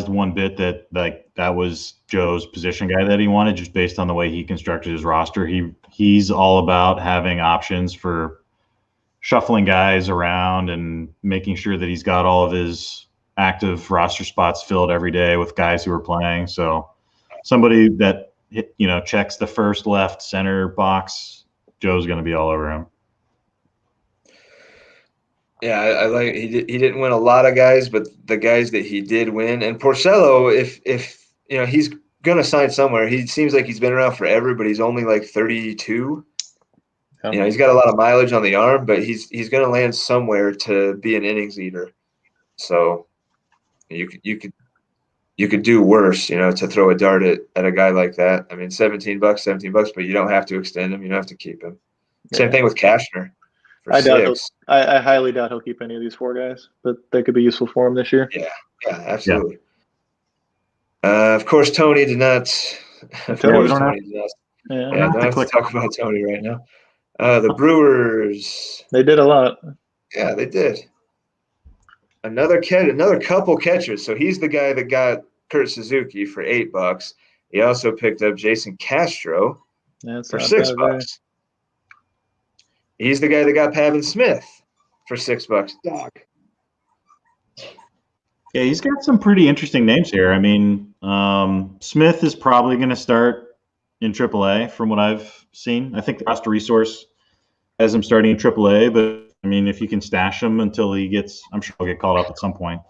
one bit that was Joe's position guy that he wanted, just based on the way he constructed his roster. He's all about having options for shuffling guys around and making sure that he's got all of his active roster spots filled every day with guys who are playing. So somebody that checks the first, left, center box, Joe's going to be all over him. Yeah, I like he didn't win a lot of guys, but the guys that he did win, and Porcello, if he's going to sign somewhere, he seems like he's been around forever, but he's only like 32. Yeah. He's got a lot of mileage on the arm, but he's going to land somewhere to be an innings eater. So you could do worse, to throw a dart at a guy like that. I mean, $17, but you don't have to extend him. You don't have to keep him. Same thing with Cashner. I highly doubt he'll keep any of these 4 guys, but they could be useful for him this year. Yeah, absolutely. Yeah. Of course, Tony did not. Don't have to talk about Tony right now. The Brewers. They did a lot. Yeah, they did. Another couple catchers. So he's the guy that got Kurt Suzuki for $8. He also picked up Jason Castro for $6. He's the guy that got Pavin Smith for $6. Dog. Yeah, he's got some pretty interesting names here. I mean, Smith is probably going to start in AAA from what I've seen. I think the Roster Resource has him starting in AAA, but I mean, if you can stash him until I'm sure he'll get called up at some point.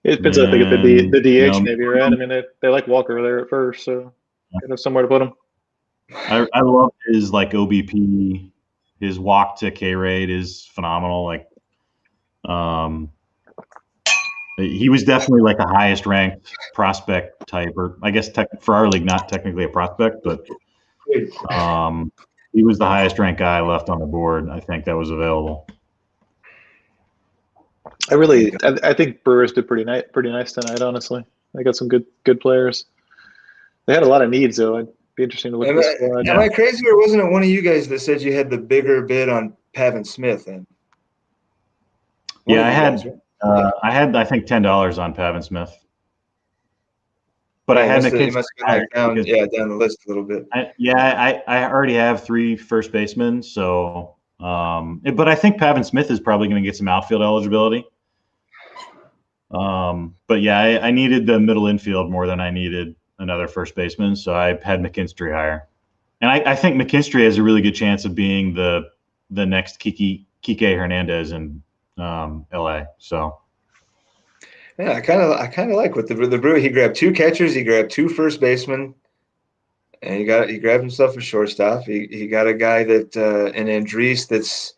It depends, I think, if the DH maybe, right? I mean, they like Walker there at first, so they have somewhere to put him. I love his OBP. His walk to K rate is phenomenal. He was definitely like the highest ranked prospect type, or I guess for our league, not technically a prospect, but he was the highest ranked guy left on the board. I think that was available. I think Brewers did pretty nice tonight. Honestly, they got some good players. They had a lot of needs, though. It'd be interesting to look at this squad. Am I crazy, or wasn't it one of you guys that said you had the bigger bid on Pavin Smith? Yeah, I had I think $10 on Pavin Smith, but I had McKinstry down the list a little bit. I already have 3 first basemen, so but I think Pavin Smith is probably going to get some outfield eligibility. But yeah, I needed the middle infield more than I needed another first baseman, so I had McKinstry higher, and I think McKinstry has a really good chance of being the next Kike Hernandez in LA. So yeah, I kind of like with the Brewer. He grabbed 2 catchers, he grabbed 2 first basemen, and he grabbed himself a shortstop. He got a guy that an Andres that's,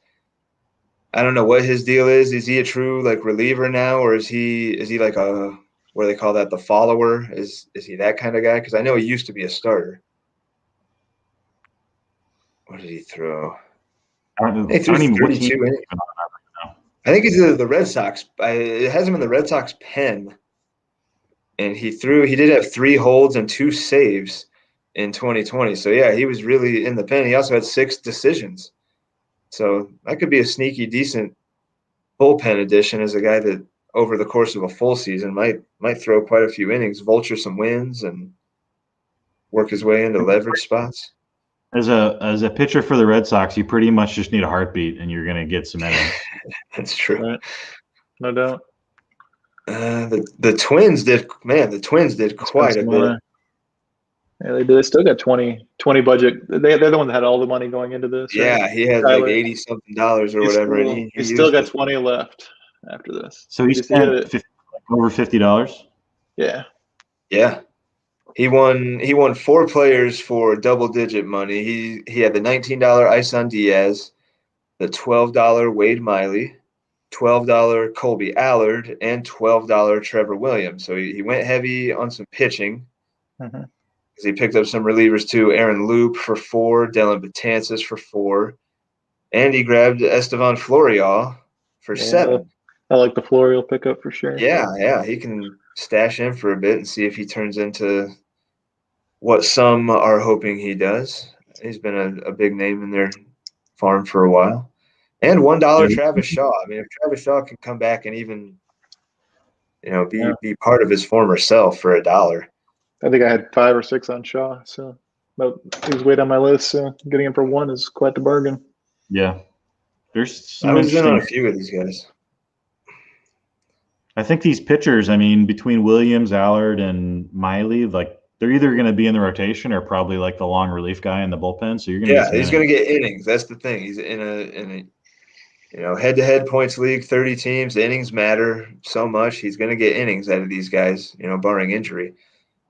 I don't know what his deal is. Is he a true like reliever now, or is he like a, what do they call that, the follower? Is he that kind of guy? Because I know he used to be a starter. What did he throw? I don't He threw even what 32 team. innings. I think he's the Red Sox. It has him in the Red Sox pen. And he did have 3 holds and 2 saves in 2020. So, yeah, he was really in the pen. He also had 6 decisions. So that could be a sneaky, decent bullpen addition as a guy that over the course of a full season might throw quite a few innings, vulture some wins, and work his way into leverage spots. As a pitcher for the Red Sox, you pretty much just need a heartbeat, and you're going to get some innings. That's true. Right. No doubt. The Twins did, man. The Twins did quite a bit. Yeah, they did. They still got 20 budget. They're the one that had all the money going into this. Yeah, right? he had Tyler. like $80-something or whatever, and he still got 20 left after this. So he spent over $50. Yeah. Yeah. He won 4 players for double-digit money. He had the $19 Isan Diaz, the $12 Wade Miley, $12 Colby Allard, and $12 Trevor Williams. So he went heavy on some pitching. Mm-hmm. He picked up some relievers too. Aaron Loop for 4, Dylan Betances for 4, and he grabbed Estevan Florial for 7. I like the Florial pickup for sure. Yeah, he can stash him for a bit and see if he turns into what some are hoping he does. He's been a big name in their farm for a while. And $1 Travis Shaw. I mean, if Travis Shaw can come back and even, be part of his former self for $1. I think I had 5 or 6 on Shaw, so he was way down my list. So getting him for 1 is quite the bargain. Yeah, there's some I was in on a interesting. few of these guys. I think these pitchers, I mean, between Williams, Allard, and Miley, like they're either going to be in the rotation or probably like the long relief guy in the bullpen. So you're going to he's going to get innings. That's the thing. He's in a head-to-head points league, 30 teams. The innings matter so much. He's going to get innings out of these guys, barring injury.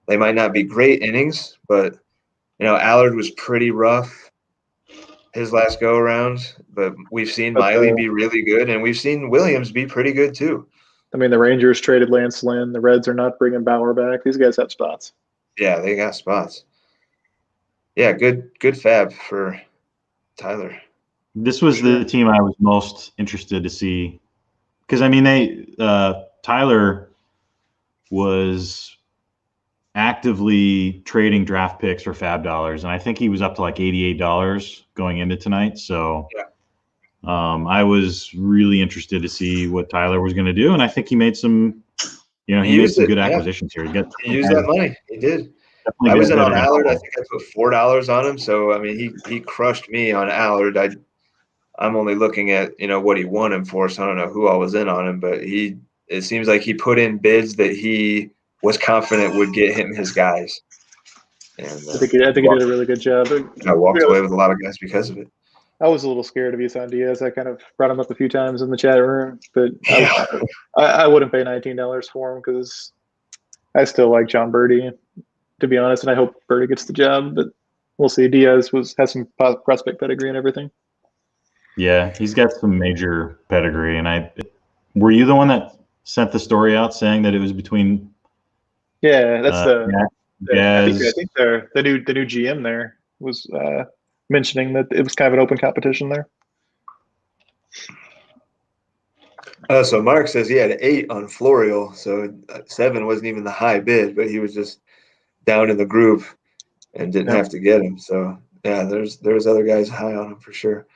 They might not be great innings, but Allard was pretty rough his last go around. But we've seen Miley be really good, and we've seen Williams be pretty good too. I mean, the Rangers traded Lance Lynn. The Reds are not bringing Bauer back. These guys have spots. Yeah, they got spots. Yeah, good FAAB for Tyler. This was the team I was most interested to see because, I mean, Tyler was actively trading draft picks for FAAB dollars, and I think he was up to like $88 going into tonight. So I was really interested to see what Tyler was going to do, and I think he made some, he made some good acquisitions here. He used that money. He did. I was in on Allard. I think I put $4 on him. So I mean, he crushed me on Allard. I'm only looking at what he won him for, so I don't know who I was in on him, but it seems like he put in bids that he was confident would get him his guys. And I think he did a really good job. I walked away with a lot of guys because of it. I was a little scared of Isan Diaz. I kind of brought him up a few times in the chat room, but I wouldn't pay $19 for him because I still like John Birdie, to be honest, and I hope Birdie gets the job, but we'll see. Diaz has some prospect pedigree and everything. Yeah, he's got some major pedigree. And were you the one that sent the story out saying that it was between? Yeah, that's I think the new GM there was mentioning that it was kind of an open competition there. So Mark says he had 8 on Florial, so 7 wasn't even the high bid, but he was just down in the group and didn't have to get him. So yeah, there's other guys high on him for sure.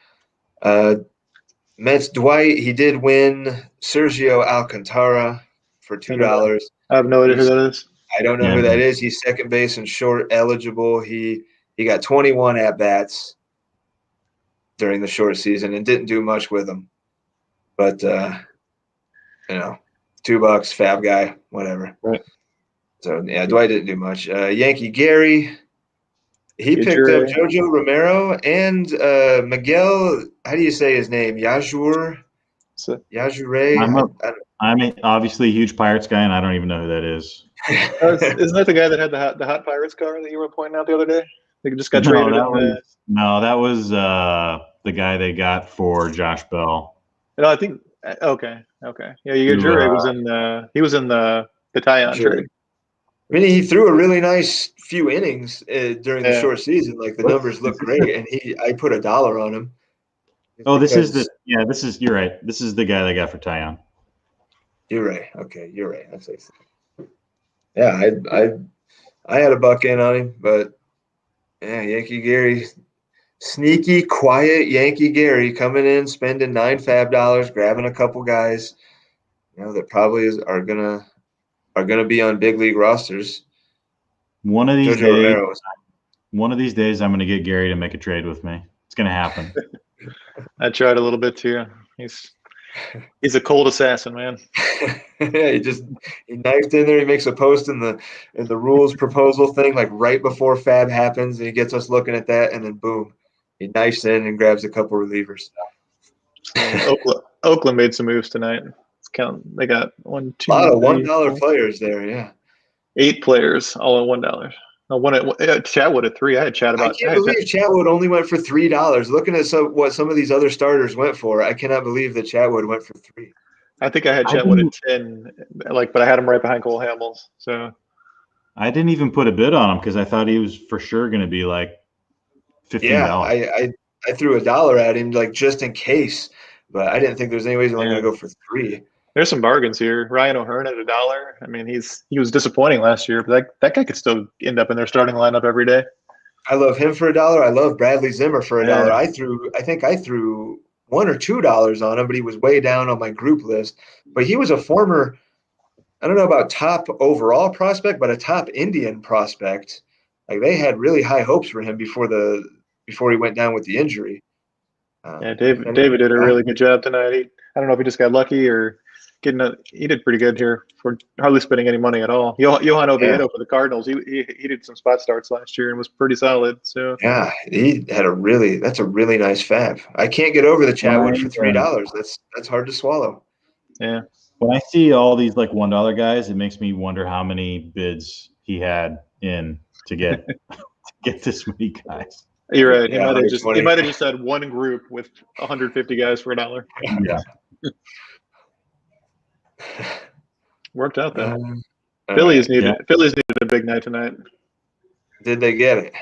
Mets Dwight, he did win Sergio Alcantara for $2. I have no idea who that is. I don't know who that is. He's second base and short eligible. He got 21 at bats during the short season and didn't do much with them. But $2, FAAB guy, whatever. Right. So yeah, Dwight didn't do much. Yankee Gary, he picked up Jojo Romero and Miguel. How do you say his name? Yajure. I'm obviously a huge Pirates guy, and I don't even know who that is. Isn't that the guy that had the hot Pirates car that you were pointing out the other day? They just got traded. That was the guy they got for Josh Bell. No, I think okay. Yeah, Ujiri was in the Tyon trade. I mean, he threw a really nice few innings during the short season. Like the numbers look great, and I put $1 on him. You're right. This is the guy they got for Tyon. You're right. Okay, you're right. That's like, yeah, I had a buck in on him, but yeah, Yankee Gary, sneaky, quiet Yankee Gary coming in, spending $9 FAAB, grabbing a couple guys, that probably are gonna be on big league rosters. One of these days, I'm gonna get Gary to make a trade with me. It's gonna happen. I tried a little bit too. He's a cold assassin, man. Yeah, he knifed in there. He makes a post in the rules proposal thing like right before FAAB happens, and he gets us looking at that, and then boom, he knifes in and grabs a couple relievers. Oakland made some moves tonight. They got a lot of $1 players there. Yeah, 8 players all at $1. Chatwood at 3. I had chat about. I can't believe Chatwood only went for $3. Looking at what some of these other starters went for, I cannot believe that Chatwood went for 3. I think I had Chatwood at 10, but I had him right behind Cole Hamels. So I didn't even put a bid on him because I thought he was for sure going to be like $15. Yeah, I threw $1 at him just in case, but I didn't think there was any way he's only going to go for 3. There's some bargains here. Ryan O'Hearn at $1. I mean, he was disappointing last year, but that guy could still end up in their starting lineup every day. I love him for $1. I love Bradley Zimmer for $1. Yeah. I think I threw $1 or $2 on him, but he was way down on my group list. But he was a former, I don't know about top overall prospect, but a top Indian prospect. Like they had really high hopes for him before he went down with the injury. David did a really good job tonight. I don't know if he just got lucky or he did pretty good here for hardly spending any money at all. Johan Oviedo for the Cardinals, he did some spot starts last year and was pretty solid. So yeah, he had that's a really nice FAAB. I can't get over the Chatwood for $3. That's hard to swallow. Yeah. When I see all these like $1 guys, it makes me wonder how many bids he had in to get this many guys. You're right. He might have just had one group with 150 guys for $1. Yeah. Worked out though. Phillies needed a big night tonight. Did they get it?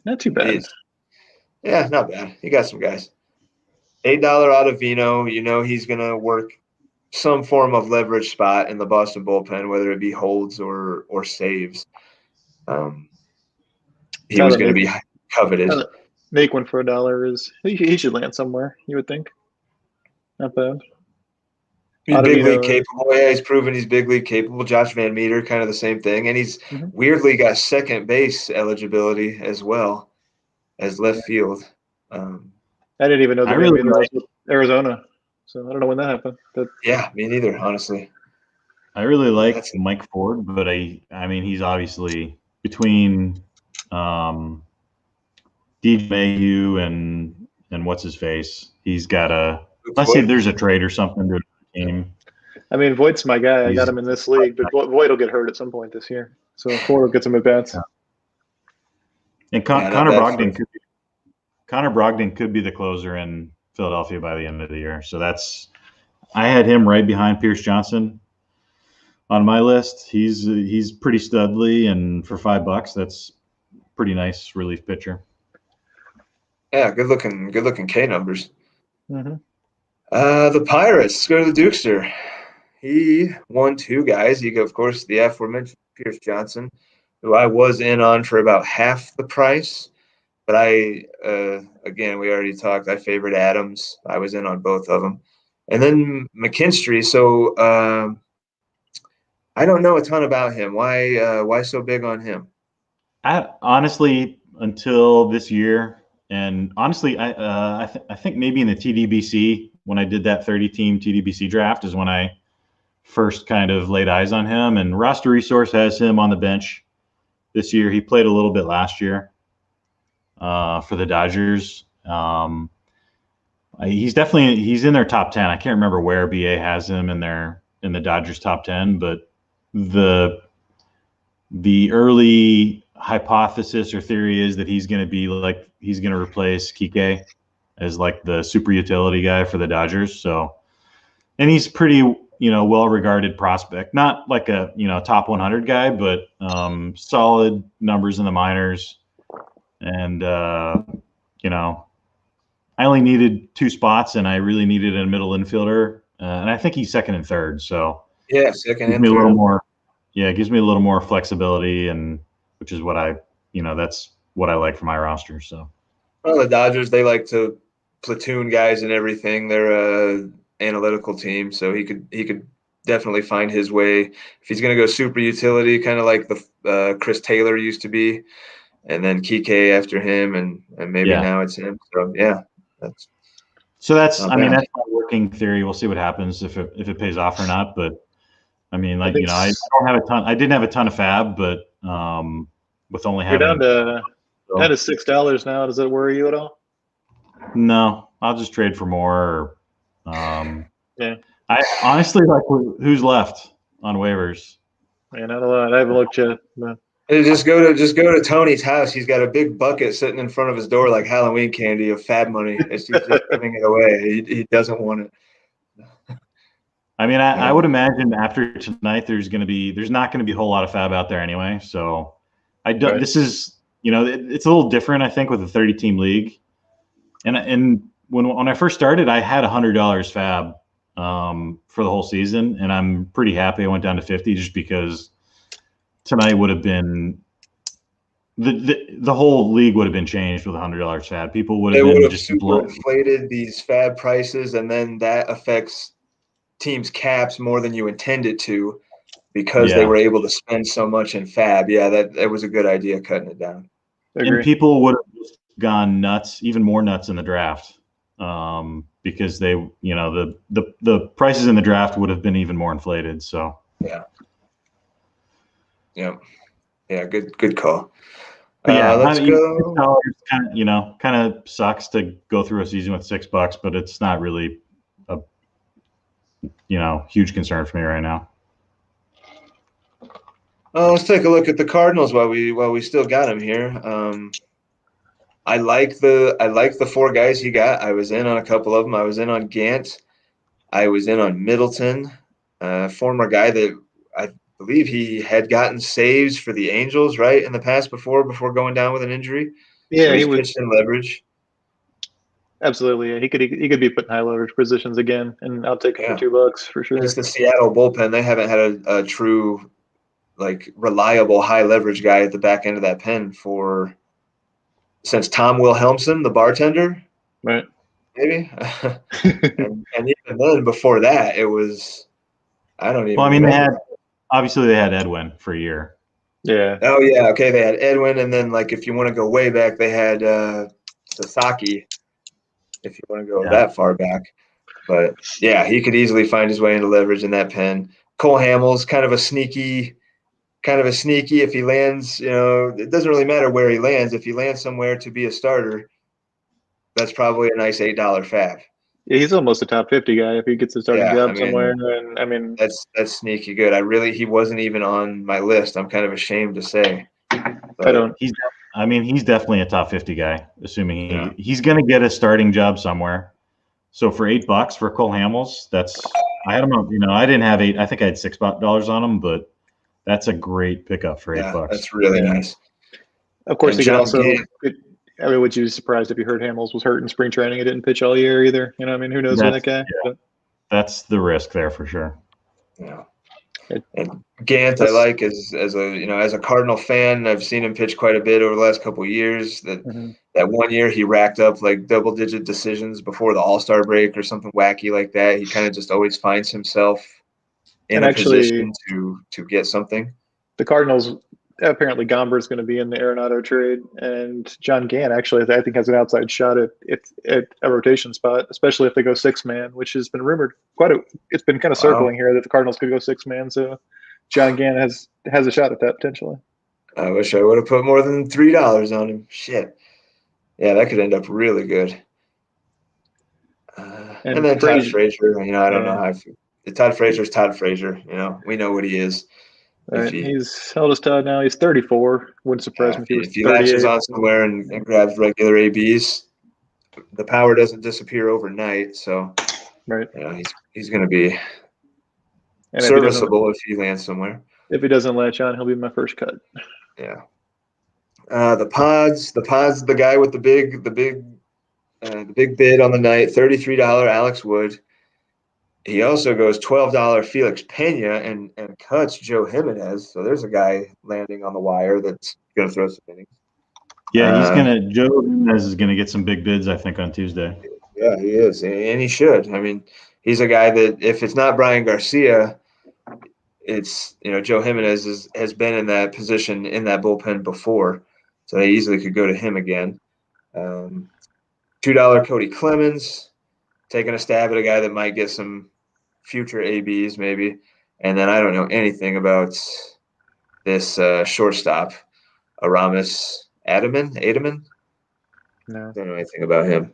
Not too bad. Yeah, not bad. He got some guys. $8 out of Vino. He's gonna work some form of leverage spot in the Boston bullpen, whether it be holds or saves. He was going to be coveted. Make one for $1 is he should land somewhere. You would think. Not bad. He's big league capable. Yeah, he's proven he's big league capable. Josh Van Meter, kind of the same thing, and he's weirdly got second base eligibility as well as left field. I didn't even know that really was with Arizona, so I don't know when that happened. But yeah, me neither, honestly. I really like Mike Ford, but I mean, he's obviously between DJ Mayhew and what's his face. He's got let's say there's a trade or something to a team. I mean, Voigt's my guy. I got him in this league, but Voigt will get hurt at some point this year. So Ford will get some at bats. Yeah. And Connor Brogdon could be the closer in Philadelphia by the end of the year. So I had him right behind Pierce Johnson on my list. He's pretty studly, and for $5, that's pretty nice relief pitcher. Yeah, good looking K numbers. Mm-hmm. The Pirates go to the Dukester. He won 2 guys. He got, of course, the aforementioned Pierce Johnson, who I was in on for about half the price. But again, we already talked. I favored Adams. I was in on both of them. And then McKinstry. So I don't know a ton about him. Why so big on him? Honestly, until this year, and honestly, I think maybe in the TDBC, when I did that 30-team TDBC draft, is when I first kind of laid eyes on him. And Roster Resource has him on the bench this year. He played a little bit last year for the Dodgers. He's in their top 10. I can't remember where BA has him in the Dodgers top 10, but the early hypothesis or theory is that he's going to replace Kike as like the super utility guy for the Dodgers. So, and he's pretty, well-regarded prospect, not like a, top 100 guy, but solid numbers in the minors. And, I only needed 2 spots, and I really needed a middle infielder. And I think he's second and third. So Yeah, second gives and me a little third. more, it gives me a little more flexibility, and which is what that's what I like for my roster. So, Well, the Dodgers, they like to platoon guys and everything. They're a analytical team, so he could definitely find his way. If he's going to go super utility, kind of like the Chris Taylor used to be, and then Kike after him, and maybe Yeah. now it's him. So yeah, that's that's not my bad. working theory. We'll see what happens if it pays off or not. But I mean, like, think I don't have a ton. I didn't have a ton of FAAB, but with only You're having down to $6 now. Does it worry you at all? no, I'll just trade for more. Yeah. I honestly like who's left on waivers. Man, not a lot. I haven't looked yet. But Just go to Tony's house. He's got a big bucket sitting in front of his door like Halloween candy of FAAB money. He's just giving it away. He doesn't want it. I mean, I would imagine after tonight, there's not going to be a whole lot of FAAB out there anyway. So Right. This is, it's a little different, I think, with a 30-team league. And when I first started, I had $100 FAAB for the whole season, and I'm pretty happy I went down to 50 just because tonight would have been the whole league would have been changed with $100 FAAB. People would have been just super inflated these FAAB prices, and then that affects teams' caps more than you intended to because they were able to spend so much in FAAB. Yeah, that was a good idea, cutting it down. And people would have gone nuts, even more nuts in the draft, because they, the prices in the draft would have been even more inflated. So yeah, good call. Let's go. Kind of sucks to go through a season with $6, but it's not really a huge concern for me right now. Let's take a look at the Cardinals while we still got them here. I like the 4 guys he got. I was in on a couple of them. I was in on Gant. I was in on Middleton, former guy that I believe he had gotten saves for the Angels, right, in the past before going down with an injury. Yeah, so he was pitched in leverage. Absolutely. Yeah. He could be put in high leverage positions again, and I'll take him for $2 for sure. It's the Seattle bullpen. They haven't had a true, reliable high leverage guy at the back end of that pen since Tom Wilhelmsen, the bartender. Right. Maybe. and even then, before that, it was I don't even. Well, I mean, remember. they had Edwin for a year. Yeah. Oh yeah. Okay. They had Edwin, and then if you want to go way back, they had Sasaki. If you want to go that far back, but yeah, he could easily find his way into leverage in that pen. Cole Hamels, kind of a sneaky. If he lands, it doesn't really matter where he lands. If he lands somewhere to be a starter, that's probably a nice $8 FAAB. Yeah, he's almost a top 50 guy if he gets a starting job somewhere. And I mean, that's sneaky good. He wasn't even on my list. I'm kind of ashamed to say. But he's definitely a top 50 guy, assuming he's going to get a starting job somewhere. So for $8 for Cole Hamels, I had him on, I didn't have $8. I think I had $6 on him, but that's a great pickup for $8. That's really nice. Of course, he could also. Would you be surprised if you heard Hamels was hurt in spring training and didn't pitch all year either? Who knows with that guy? Yeah. That's the risk there for sure. Yeah. And Gant, I like as a Cardinal fan. I've seen him pitch quite a bit over the last couple of years. That 1 year he racked up double-digit decisions before the All-Star break or something wacky like that. He kind of just always finds himself in a position to get something. The Cardinals, apparently Gomber is going to be in the Arenado trade, and John Gant actually I think has an outside shot at a rotation spot, especially if they go 6-man, which has been rumored it's been kind of circling here that the Cardinals could go 6-man. So John Gant has a shot at that potentially. I wish I would have put more than $3 on him. Shit. Yeah, that could end up really good. And then Todd Frazier, I don't know how I feel. Todd Frazier's Todd Frazier. We know what he is. Right. He's how old is Todd now? He's 34. Wouldn't surprise me if he latches 38. on somewhere and grabs regular ABs, the power doesn't disappear overnight. So, Right. He's going to be And serviceable if he lands somewhere. If he doesn't latch on, he'll be my first cut. Yeah. The pods, the guy with the big bid on the night, $33 Alex Wood. He also goes $12 Felix Pena and cuts Joe Jimenez. So there's a guy landing on the wire that's going to throw some innings. Yeah, Joe Jimenez is gonna get some big bids, I think, on Tuesday. Yeah, he is, and he should. I mean, he's a guy that if it's not Brian Garcia, it's Joe Jimenez has been in that position in that bullpen before, so they easily could go to him again. $2 Cody Clemens, taking a stab at a guy that might get some future ABs maybe, and then I don't know anything about this shortstop, Aramis Adaman. No, Don't know anything about him.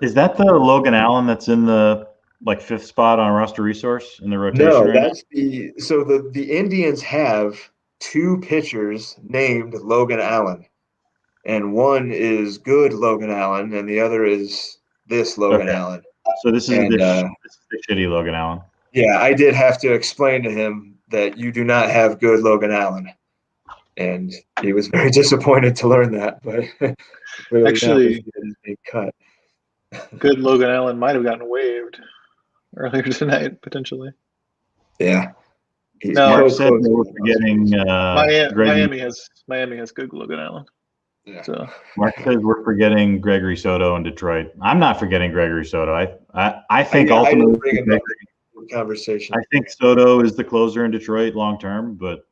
Is that the Logan Allen that's in the fifth spot on roster resource in the rotation? No, that's the Indians have 2 pitchers named Logan Allen, and one is good Logan Allen, and the other is this Logan Allen. So this is the shitty Logan Allen. Yeah, I did have to explain to him that you do not have good Logan Allen, and he was very disappointed to learn that. But actually, he's being cut. Good Logan Allen might have gotten waived earlier tonight, potentially. Yeah. Mark said they were forgetting Miami has good Logan Allen. Yeah. So Mark says we're forgetting Gregory Soto in Detroit. I'm not forgetting Gregory Soto. I think ultimately conversation. I think Soto is the closer in Detroit long term, but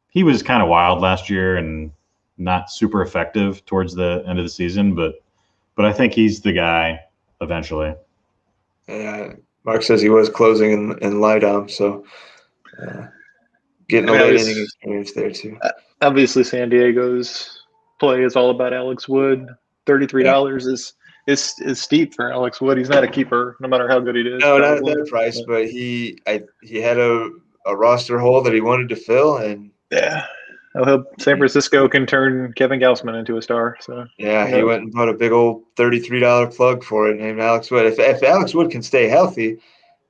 he was kind of wild last year and not super effective towards the end of the season, but I think he's the guy eventually. Yeah, Mark says he was closing in Lydom, so getting a late inning experience there too. Obviously, San Diego's play is all about Alex Wood. $33 is steep for Alex Wood. He's not a keeper, no matter how good he is. No, not at that price, but he had a roster hole that he wanted to fill, and I hope San Francisco can turn Kevin Gausman into a star. So yeah, he went and bought a big old $33 plug for it named Alex Wood. If Alex Wood can stay healthy,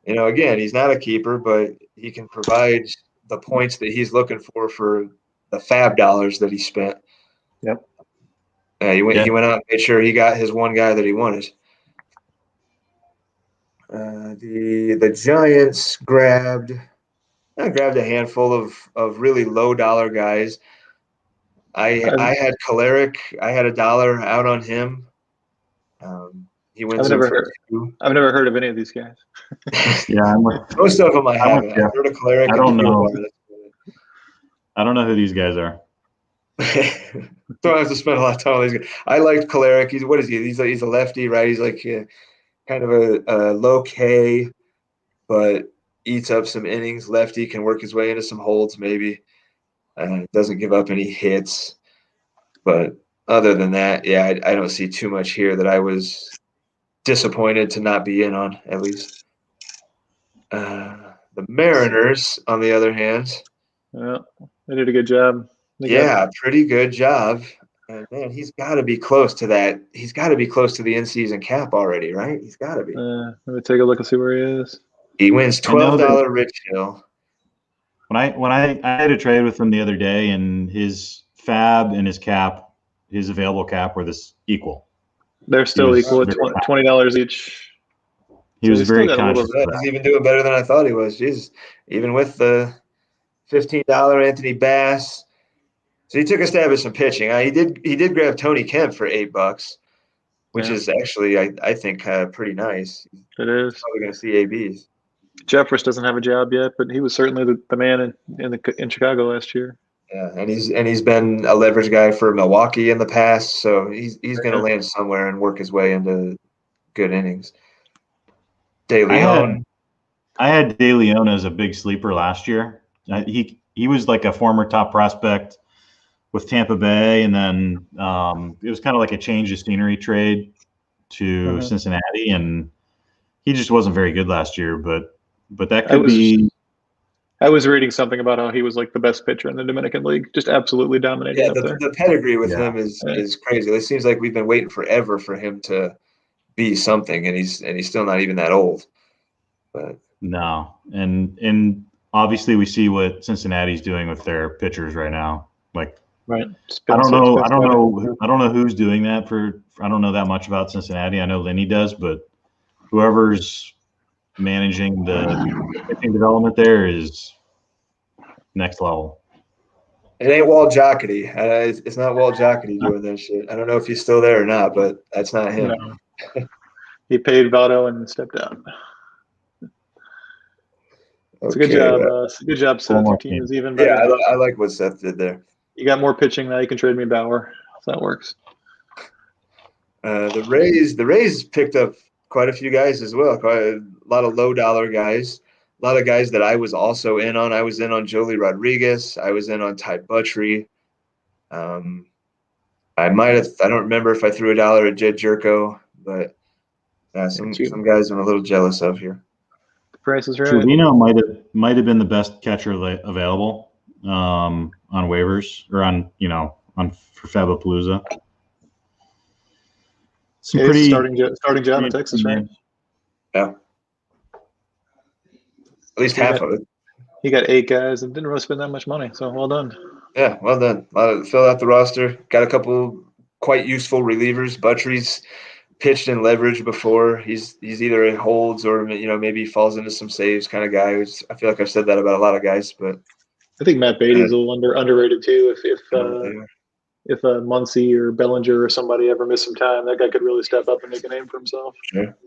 again, he's not a keeper, but he can provide the points that he's looking for the FAAB dollars that he spent. Yep. He went out and made sure he got his one guy that he wanted. The Giants grabbed a handful of really low dollar guys. I had Kolarek. I had $1 out on him. He wins. I've never heard of any of these guys. Yeah, most of them I haven't. I've heard of Kolarek. I don't know. I don't know who these guys are. Don't have to spend a lot of time on these guys. I liked Kolarek. He's a lefty, right? He's like kind of a low K, but eats up some innings. Lefty can work his way into some holds maybe. Doesn't give up any hits. But other than that, yeah, I don't see too much here that I was disappointed to not be in on, at least. The Mariners, on the other hand. Yeah, they did a good job. Pretty good job. And man, he's got to be close to that. He's got to be close to the in-season cap already, right? He's got to be. Let me take a look and see where he is. He wins $12 Rich Hill. When I had a trade with him the other day, and his FAAB and his cap, his available cap were this equal. They're still equal at $20 each. He was very conscious. He's even doing better than I thought he was. Jesus, even with the $15 Anthony Bass. So he took a stab at some pitching. He did grab Tony Kemp for $8, which is actually I think pretty nice. It is. Probably going to see ABs. Jeffress doesn't have a job yet, but he was certainly the man in Chicago last year. Yeah, and he's been a leverage guy for Milwaukee in the past, so he's going to land somewhere and work his way into good innings. De Leon. I had De Leon as a big sleeper last year. He was like a former top prospect with Tampa Bay, and then it was kind of like a change of scenery trade to Cincinnati, and he just wasn't very good last year. But that could be I was reading something about how he was like the best pitcher in the Dominican League, just absolutely dominating Yeah, up there. the pedigree with Yeah. him is crazy. It seems like we've been waiting forever for him to be something, and he's still not even that old. But No, and obviously we see what Cincinnati's doing with their pitchers right now. Like Right. I don't know who's doing that I don't know that much about Cincinnati. I know Lenny does, but whoever's managing the pitching development there is next level. it ain't Walt Jocketty. It's not Walt Jocketty doing that shit. I don't know if he's still there or not, but that's not him. No. He paid Votto and stepped out. It's a good job. It's a good job, Seth. Your team is even better. Yeah, I like what Seth did there. You got more pitching now. You can trade me Bauer. If that works. The Rays picked up quite a few guys as well. Quite a lot of low dollar guys. A lot of guys that I was also in on. I was in on Joely Rodriguez. I was in on Ty Buttrey. I might have. I don't remember if I threw $1 at Jed Jerko, but some guys I'm a little jealous of here. The price is right. Trevino might have been the best catcher available on waivers or on for Faabapalooza. Some pretty starting job in Texas, right? Yeah. At least half of it. He got 8 guys and didn't really spend that much money, so well done. Yeah, well done. Filled out the roster. Got a couple quite useful relievers. Buttrey's pitched in leverage before. He's either in holds or maybe he falls into some saves kind of guy. I feel like I've said that about a lot of guys, but I think Matt Beatty's a little underrated too. If Muncy or Bellinger or somebody ever missed some time, that guy could really step up and make a name for himself. Sure.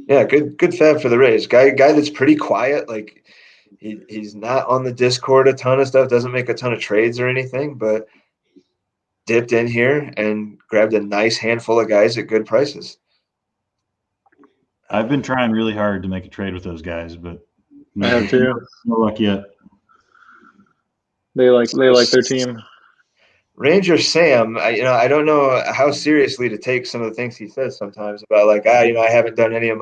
Yeah, good fab for the Rays. Guy that's pretty quiet. Like he's not on the Discord a ton of stuff. Doesn't make a ton of trades or anything, but dipped in here and grabbed a nice handful of guys at good prices. I've been trying really hard to make a trade with those guys, but I have too. No luck yet. They like their team. Ranger Sam, I don't know how seriously to take some of the things he says sometimes about like, I haven't done any of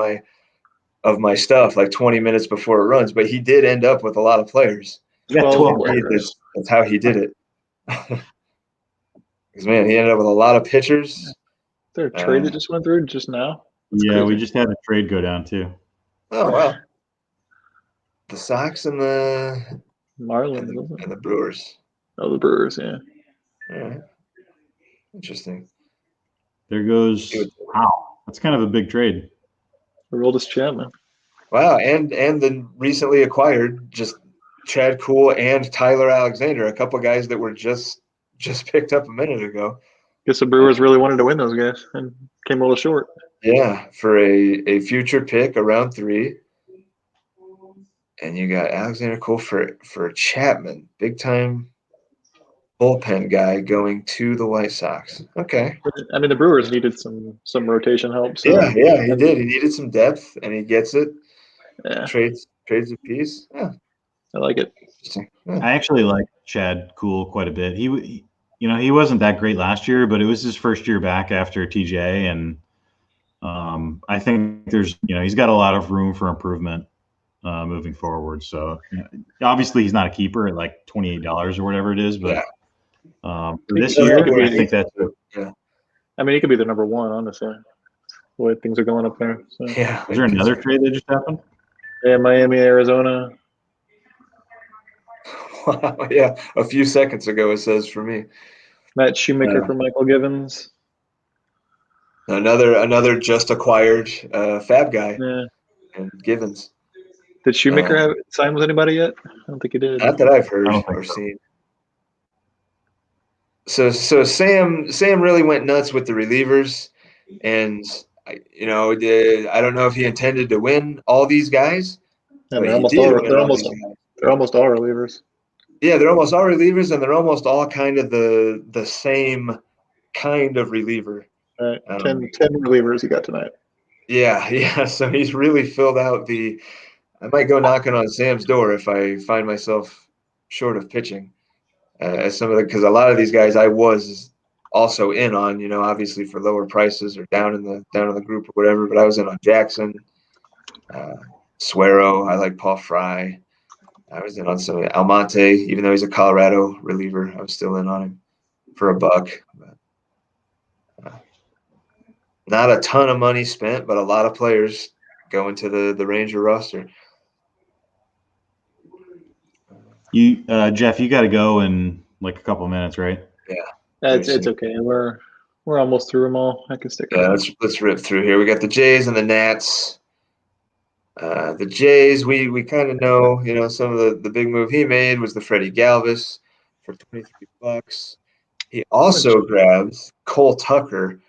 my stuff like 20 minutes before it runs, but he did end up with a lot of players. You got 12 players. That's how he did it. Because man, he ended up with a lot of pitchers. Is there a trade that just went through just now? That's crazy. We just had a trade go down too. Oh wow. The Sox and the Marlins and the Brewers. Oh, the Brewers, yeah. All right. Interesting. There goes. Wow, that's kind of a big trade. Aroldis Chapman. Wow, and the recently acquired just Chad Kuhl and Tyler Alexander, a couple guys that were just picked up a minute ago. Guess the Brewers really wanted to win those guys and came a little short. Yeah, for a future pick around 3. And you got Alexander Cole for Chapman, big time bullpen guy going to the White Sox. Okay. I mean, the Brewers needed some rotation help. So. Yeah, he did. He needed some depth, and he gets it. Yeah. Trades a piece. Yeah, I like it. Yeah. I actually like Chad Kuhl quite a bit. He wasn't that great last year, but it was his first year back after TJ, and I think he's got a lot of room for improvement moving forward. So obviously he's not a keeper at like $28 or whatever it is, but this year I think that's yeah. I mean, he could be the number 1, honestly. The way things are going up there. So. Yeah. Is there another trade that just happened? Yeah, Miami, Arizona. Wow, yeah, a few seconds ago it says for me. Matt Shoemaker for Michael Givens. Another just acquired FAAB guy. Yeah. And Givens. Did Shoemaker have signed with anybody yet? I don't think he did. Not that I've heard or seen. So Sam really went nuts with the relievers, and I don't know if he intended to win all these guys. And they're almost all relievers. Yeah, they're almost all relievers, and they're almost all kind of the same kind of reliever. All right, 10 relievers he got tonight. Yeah. So he's really filled out I might go knocking on Sam's door if I find myself short of pitching. Because a lot of these guys I was also in on, obviously for lower prices or down in the group or whatever. But I was in on Jackson, Suero. I like Paul Fry. I was in on some Almonte, even though he's a Colorado reliever. I was still in on him for $1. But, not a ton of money spent, but a lot of players going to the Ranger roster. You, Jeff, you got to go in like a couple minutes, right? Yeah. It's okay. We're almost through them all. I can stick Yeah, around. let's rip through here. We got the Jays and the Nats. The Jays, we kind of know, some of the big move he made was the Freddie Galvis for $23. He also grabs Cole Tucker,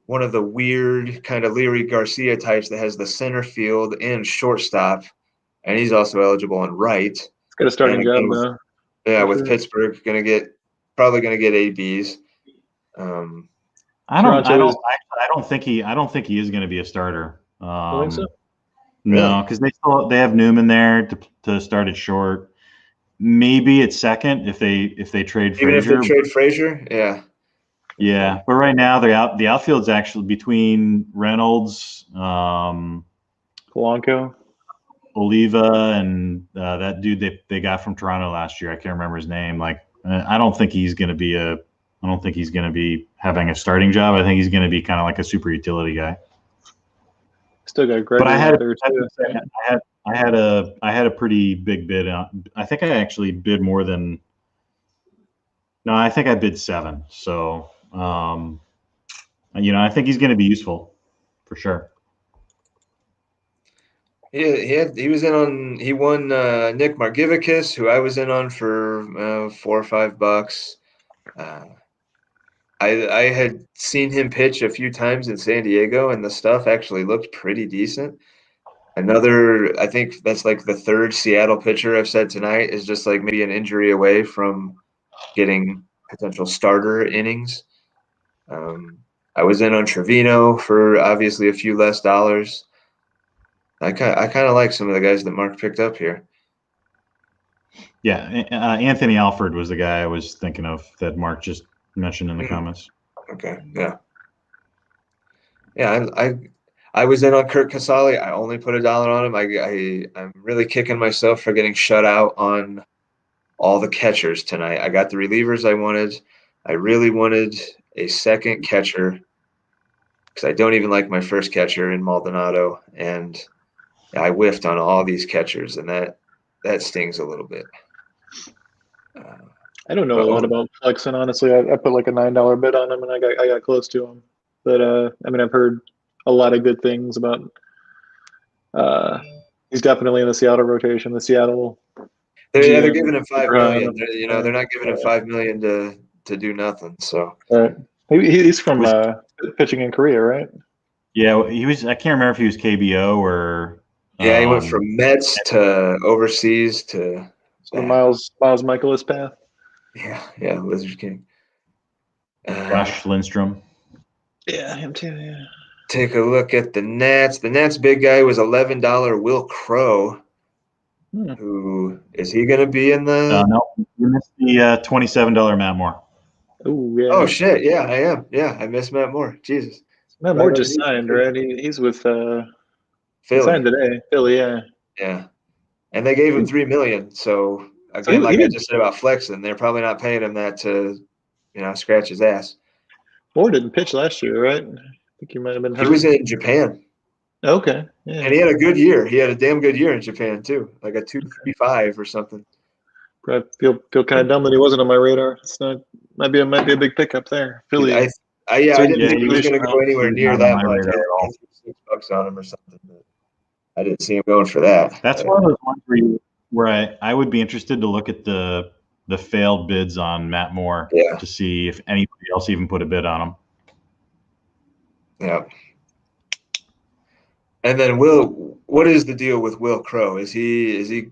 one of the weird kind of Leary Garcia types that has the center field and shortstop, and he's also eligible on right. It's got a starting job though. Yeah, with sure. Pittsburgh, probably gonna get ABs. I don't think he is going to be a starter. You think so? No, because they have Newman there to start at short. Maybe at second if they trade Frazier. Even if they trade Frazier, yeah. Yeah, but right now the outfield's actually between Reynolds, Polanco, Oliva, and that dude they got from Toronto last year. I can't remember his name. Like, I don't think he's going to be having a starting job. I think he's going to be kind of like a super utility guy. Still got Gregory. But I had a pretty big bid on. I think I actually bid more than. No, I think I bid 7. So, I think he's going to be useful for sure. He was in on. He won Nick Margivakis, who I was in on for $4 or $5. I had seen him pitch a few times in San Diego, and the stuff actually looked pretty decent. I think that's like the third Seattle pitcher I've said tonight is just like maybe an injury away from getting potential starter innings. I was in on Trevino for obviously a few less dollars. I kind of like some of the guys that Mark picked up here. Yeah, Anthony Alford was the guy I was thinking of that Mark just mentioned in the comments. Okay, yeah. I was in on Kurt Casale. I only put $1 on him. I'm really kicking myself for getting shut out on all the catchers tonight. I got the relievers I wanted. I really wanted a second catcher because I don't even like my first catcher in Maldonado, and I whiffed on all these catchers, and that stings a little bit. I don't know a lot about flexing, honestly. I put like a $9 bid on him, and I got close to him. But I've heard a lot of good things about. He's definitely in the Seattle rotation. The Seattle. They're giving him $5 million. They're not giving him $5 million to do nothing. So right. He's from pitching in Korea, right? Yeah, he was. I can't remember if he was KBO or. Yeah, he went from Mets to overseas to. So Miles Michaelis path. Yeah, Lizard King. Josh Lindstrom. Yeah, him too. Yeah. Take a look at the Nats. The Nats' big guy was $11 Will Crow. Who is he going to be in the? No, you missed the $27 Matt Moore. Oh yeah. Oh shit! Yeah, I am. Yeah, I missed Matt Moore. Jesus. Matt Moore just signed, right? He's with Philly. He signed today. Philly, yeah. Yeah, and they gave him $3 million. So again, I just said about flexing, they're probably not paying him that to, scratch his ass. Moore didn't pitch last year, right? I think he might have been hurt. He was in Japan. Okay. Yeah. And he had a good year. He had a damn good year in Japan too, like a 2.35 or something. I feel kind of dumb that he wasn't on my radar. It's not. Might be a big pickup there. Philly. I didn't think he was going to go anywhere near that much. I threw $6 on him or something. But I didn't see him going for that. That's one of those ones where I would be interested to look at the failed bids on Matt Moore to see if anybody else even put a bid on him. Yeah. And then what is the deal with Will Crow? Is he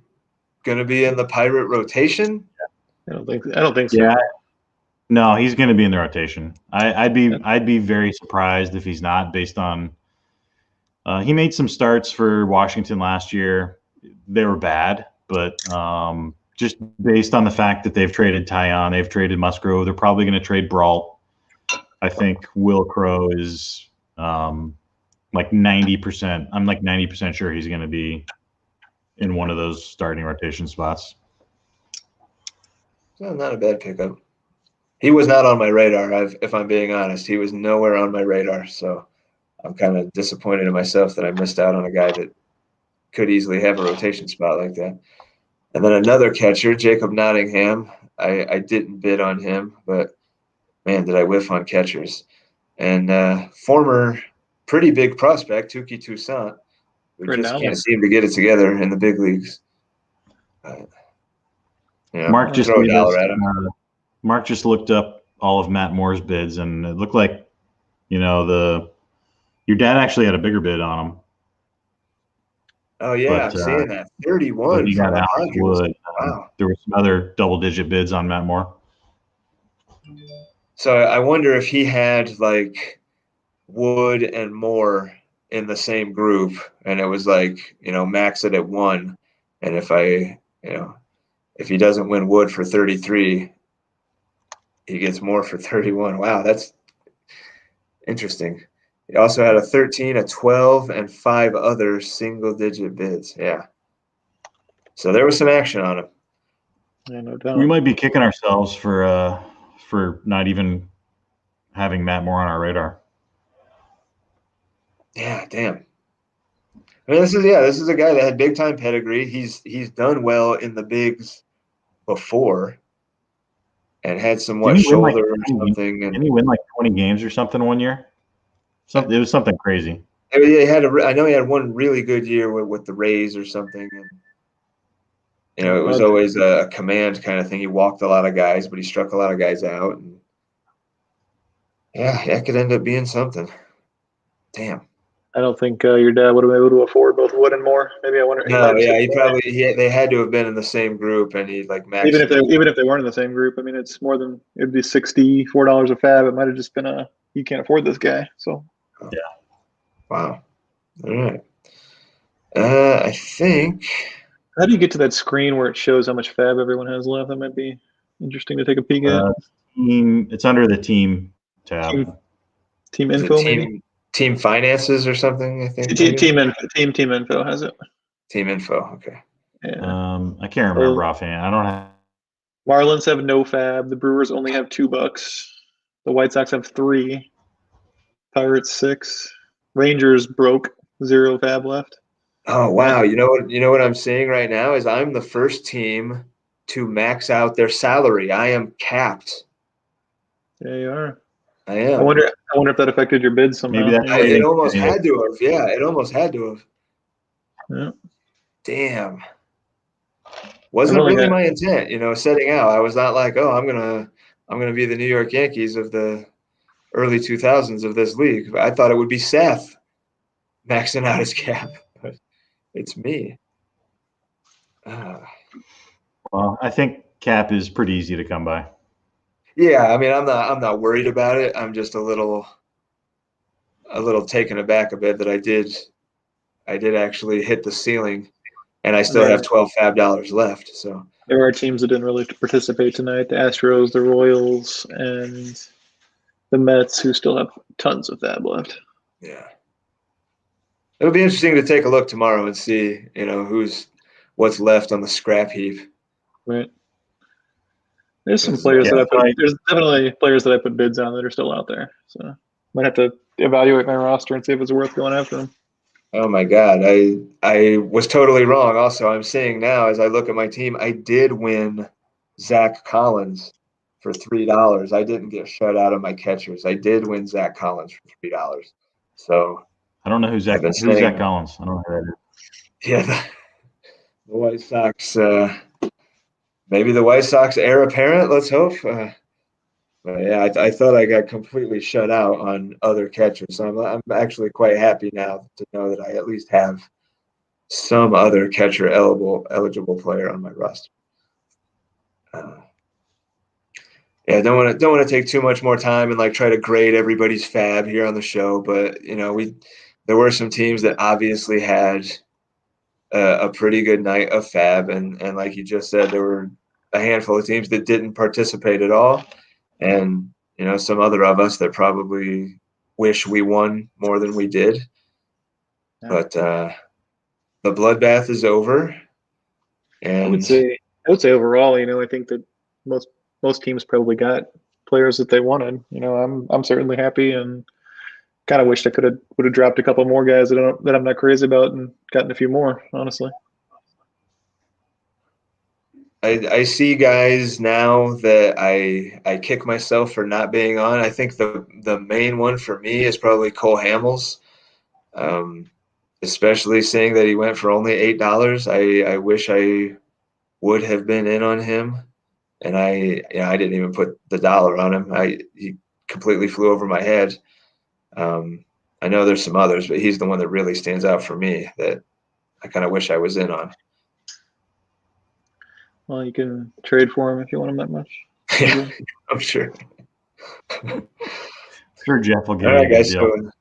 going to be in the Pirate rotation? I don't think so. Yeah. No, he's going to be in the rotation. I'd be very surprised if he's not, based on he made some starts for Washington last year. They were bad, but just based on the fact that they've traded Tyon, they've traded Musgrove, they're probably going to trade Brault. I think Will Crow is like 90%. I'm like 90% sure he's going to be in one of those starting rotation spots. So not a bad pickup. He was not on my radar, if I'm being honest. He was nowhere on my radar, so I'm kind of disappointed in myself that I missed out on a guy that could easily have a rotation spot like that. And then another catcher, Jacob Nottingham. I didn't bid on him, but man, did I whiff on catchers. And former pretty big prospect, Tuki Toussaint, who just can't seem to get it together in the big leagues. Mark just throw a dollar at him. Mark just looked up all of Matt Moore's bids, and it looked like, your dad actually had a bigger bid on him. Oh yeah, I'm seeing that 31. But he got Alex Wood. Wow. There were some other double-digit bids on Matt Moore. So I wonder if he had like Wood and Moore in the same group, and it was like, max it at 1, and if he doesn't win Wood for 33, he gets Moore for 31. Wow, that's interesting. He also had a 13, a 12, and 5 other single-digit bids. Yeah. So there was some action on him. Yeah, no doubt. We might be kicking ourselves for not even having Matt Moore on our radar. Yeah, damn. I mean, this is a guy that had big time pedigree. He's done well in the bigs before, and had some shoulder or something. Didn't he win like 20 games or something one year? It was something crazy. I mean, I know he had one really good year with the Rays or something, and it was always a command kind of thing. He walked a lot of guys, but he struck a lot of guys out, and yeah, that could end up being something. Damn. I don't think your dad would have been able to afford both Wood and Moore. Maybe I wonder. No, yeah, they had to have been in the same group, and he like maxed. Even if they weren't in the same group, I mean, it's more than it'd be $64 a FAAB. It might have just been you can't afford this guy. So yeah. Wow. All right. I think. How do you get to that screen where it shows how much FAAB everyone has left? That might be interesting to take a peek at. It's under the team tab. Team info, maybe? Team finances or something, I think. Team info has it. Team info, okay. Yeah. I can't remember offhand. I don't have. Marlins have no FAAB. The Brewers only have $2. The White Sox have 3. Pirates 6. Rangers broke, 0 FAAB left. Oh wow! You know what I'm seeing right now is I'm the first team to max out their salary. I am capped. Yeah, you are. I am. I wonder if that affected your bid somehow. Maybe it almost had to have. Yeah, it almost had to have. Yeah. Damn. Wasn't really my intent, setting out. I was not like, oh, I'm gonna be the New York Yankees of the early 2000s of this league. I thought it would be Seth maxing out his cap, but it's me. Well, I think cap is pretty easy to come by. Yeah, I mean, I'm not worried about it. I'm just a little taken aback a bit that I did actually hit the ceiling, and I still have $12 FAAB left. So there are teams that didn't really participate tonight: the Astros, the Royals, and the Mets, who still have tons of FAAB left. Yeah, it'll be interesting to take a look tomorrow and see, what's left on the scrap heap. Right. There's some players there's definitely players that I put bids on that are still out there. So might have to evaluate my roster and see if it's worth going after them. Oh my God. I was totally wrong. Also, I'm seeing now as I look at my team, I did win Zach Collins for $3. I didn't get shut out of my catchers. I did win Zach Collins for $3. So I don't know who's Zach Collins. I don't know who that is. Yeah, the White Sox. Maybe the White Sox heir apparent. Let's hope. But yeah, I thought I got completely shut out on other catchers. So I'm actually quite happy now to know that I at least have some other catcher eligible player on my roster. Yeah, don't want to take too much more time and try to grade everybody's FAAB here on the show. But there were some teams that obviously had a pretty good night of FAAB, and like you just said, there were a handful of teams that didn't participate at all, and some other of us that probably wish we won more than we did. Yeah. But the bloodbath is over. And I would say overall, I think that most teams probably got players that they wanted. I'm certainly happy, and kind of wished I would have dropped a couple more guys that I'm not crazy about and gotten a few more, honestly. I see guys now that I kick myself for not being on. I think the main one for me is probably Cole Hamels, especially seeing that he went for only $8. I wish I would have been in on him, and I didn't even put the dollar on him. He completely flew over my head. I know there's some others, but he's the one that really stands out for me that I kind of wish I was in on. Well, you can trade for him if you want him that much. Yeah, I'm sure. Sure, Jeff will give All you right, a good guys. deal.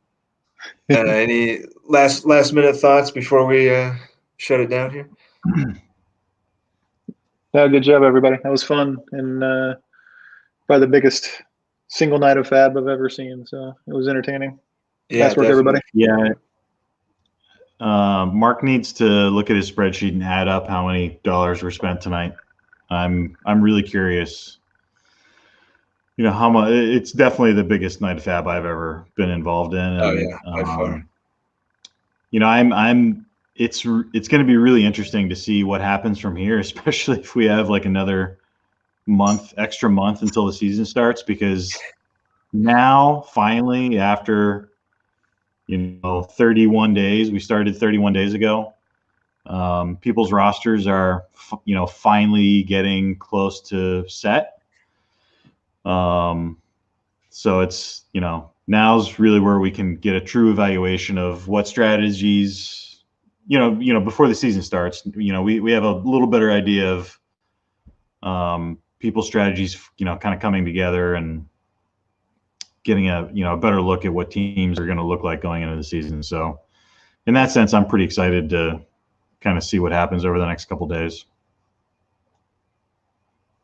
So, any last minute thoughts before we shut it down here? Yeah, good job, everybody. That was fun, and probably the biggest single night of FAAB I've ever seen. So it was entertaining. Yeah, Nice work, everybody. Yeah. Mark needs to look at his spreadsheet and add up how many dollars were spent tonight. I'm really curious. How much? It's definitely the biggest night of FAAB I've ever been involved in. And, Oh yeah, by far. It's going to be really interesting to see what happens from here, especially if we have like another extra month until the season starts, because now finally after 31 days, we started 31 days ago, people's rosters are finally getting close to set, so it's now's really where we can get a true evaluation of what strategies before the season starts. We have a little better idea of people's strategies kind of coming together and getting a better look at what teams are going to look like going into the season. So in that sense, I'm pretty excited to kind of see what happens over the next couple of days.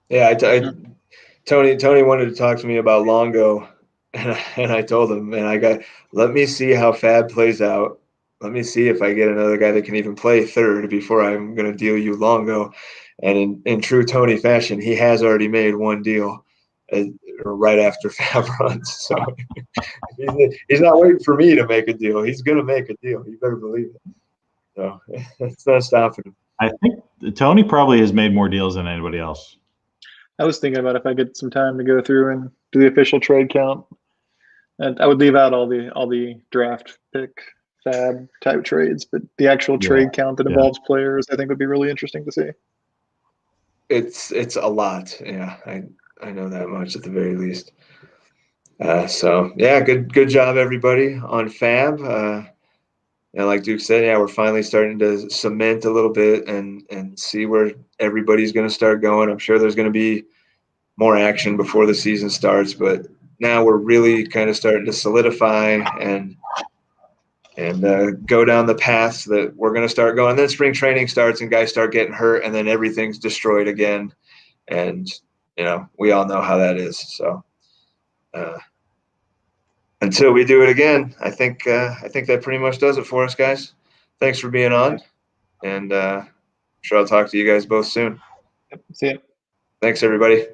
Yeah, Tony wanted to talk to me about Longo, and I told him, man, let me see how FAAB plays out. Let me see if I get another guy that can even play third before I'm going to deal you Longo. And in true Tony fashion, he has already made one deal right after FAAB runs. So he's not waiting for me to make a deal. He's going to make a deal. You better believe it. So it's not stopping him. I think Tony probably has made more deals than anybody else. I was thinking about if I get some time to go through and do the official trade count, and I would leave out all the draft pick FAAB type trades, but the actual trade count that involves players, I think would be really interesting to see. It's a lot. Yeah, I know that much at the very least. So yeah, good job everybody on FAAB. And like Duke said, yeah, we're finally starting to cement a little bit and see where everybody's going to start going. I'm sure there's going to be more action before the season starts, but now we're really kind of starting to solidify and go down the paths that we're going to start going. And then spring training starts and guys start getting hurt, and then everything's destroyed again. And we all know how that is. So until we do it again, I think that pretty much does it for us, guys. Thanks for being on, and I'm sure I'll talk to you guys both soon. See ya. Thanks, everybody.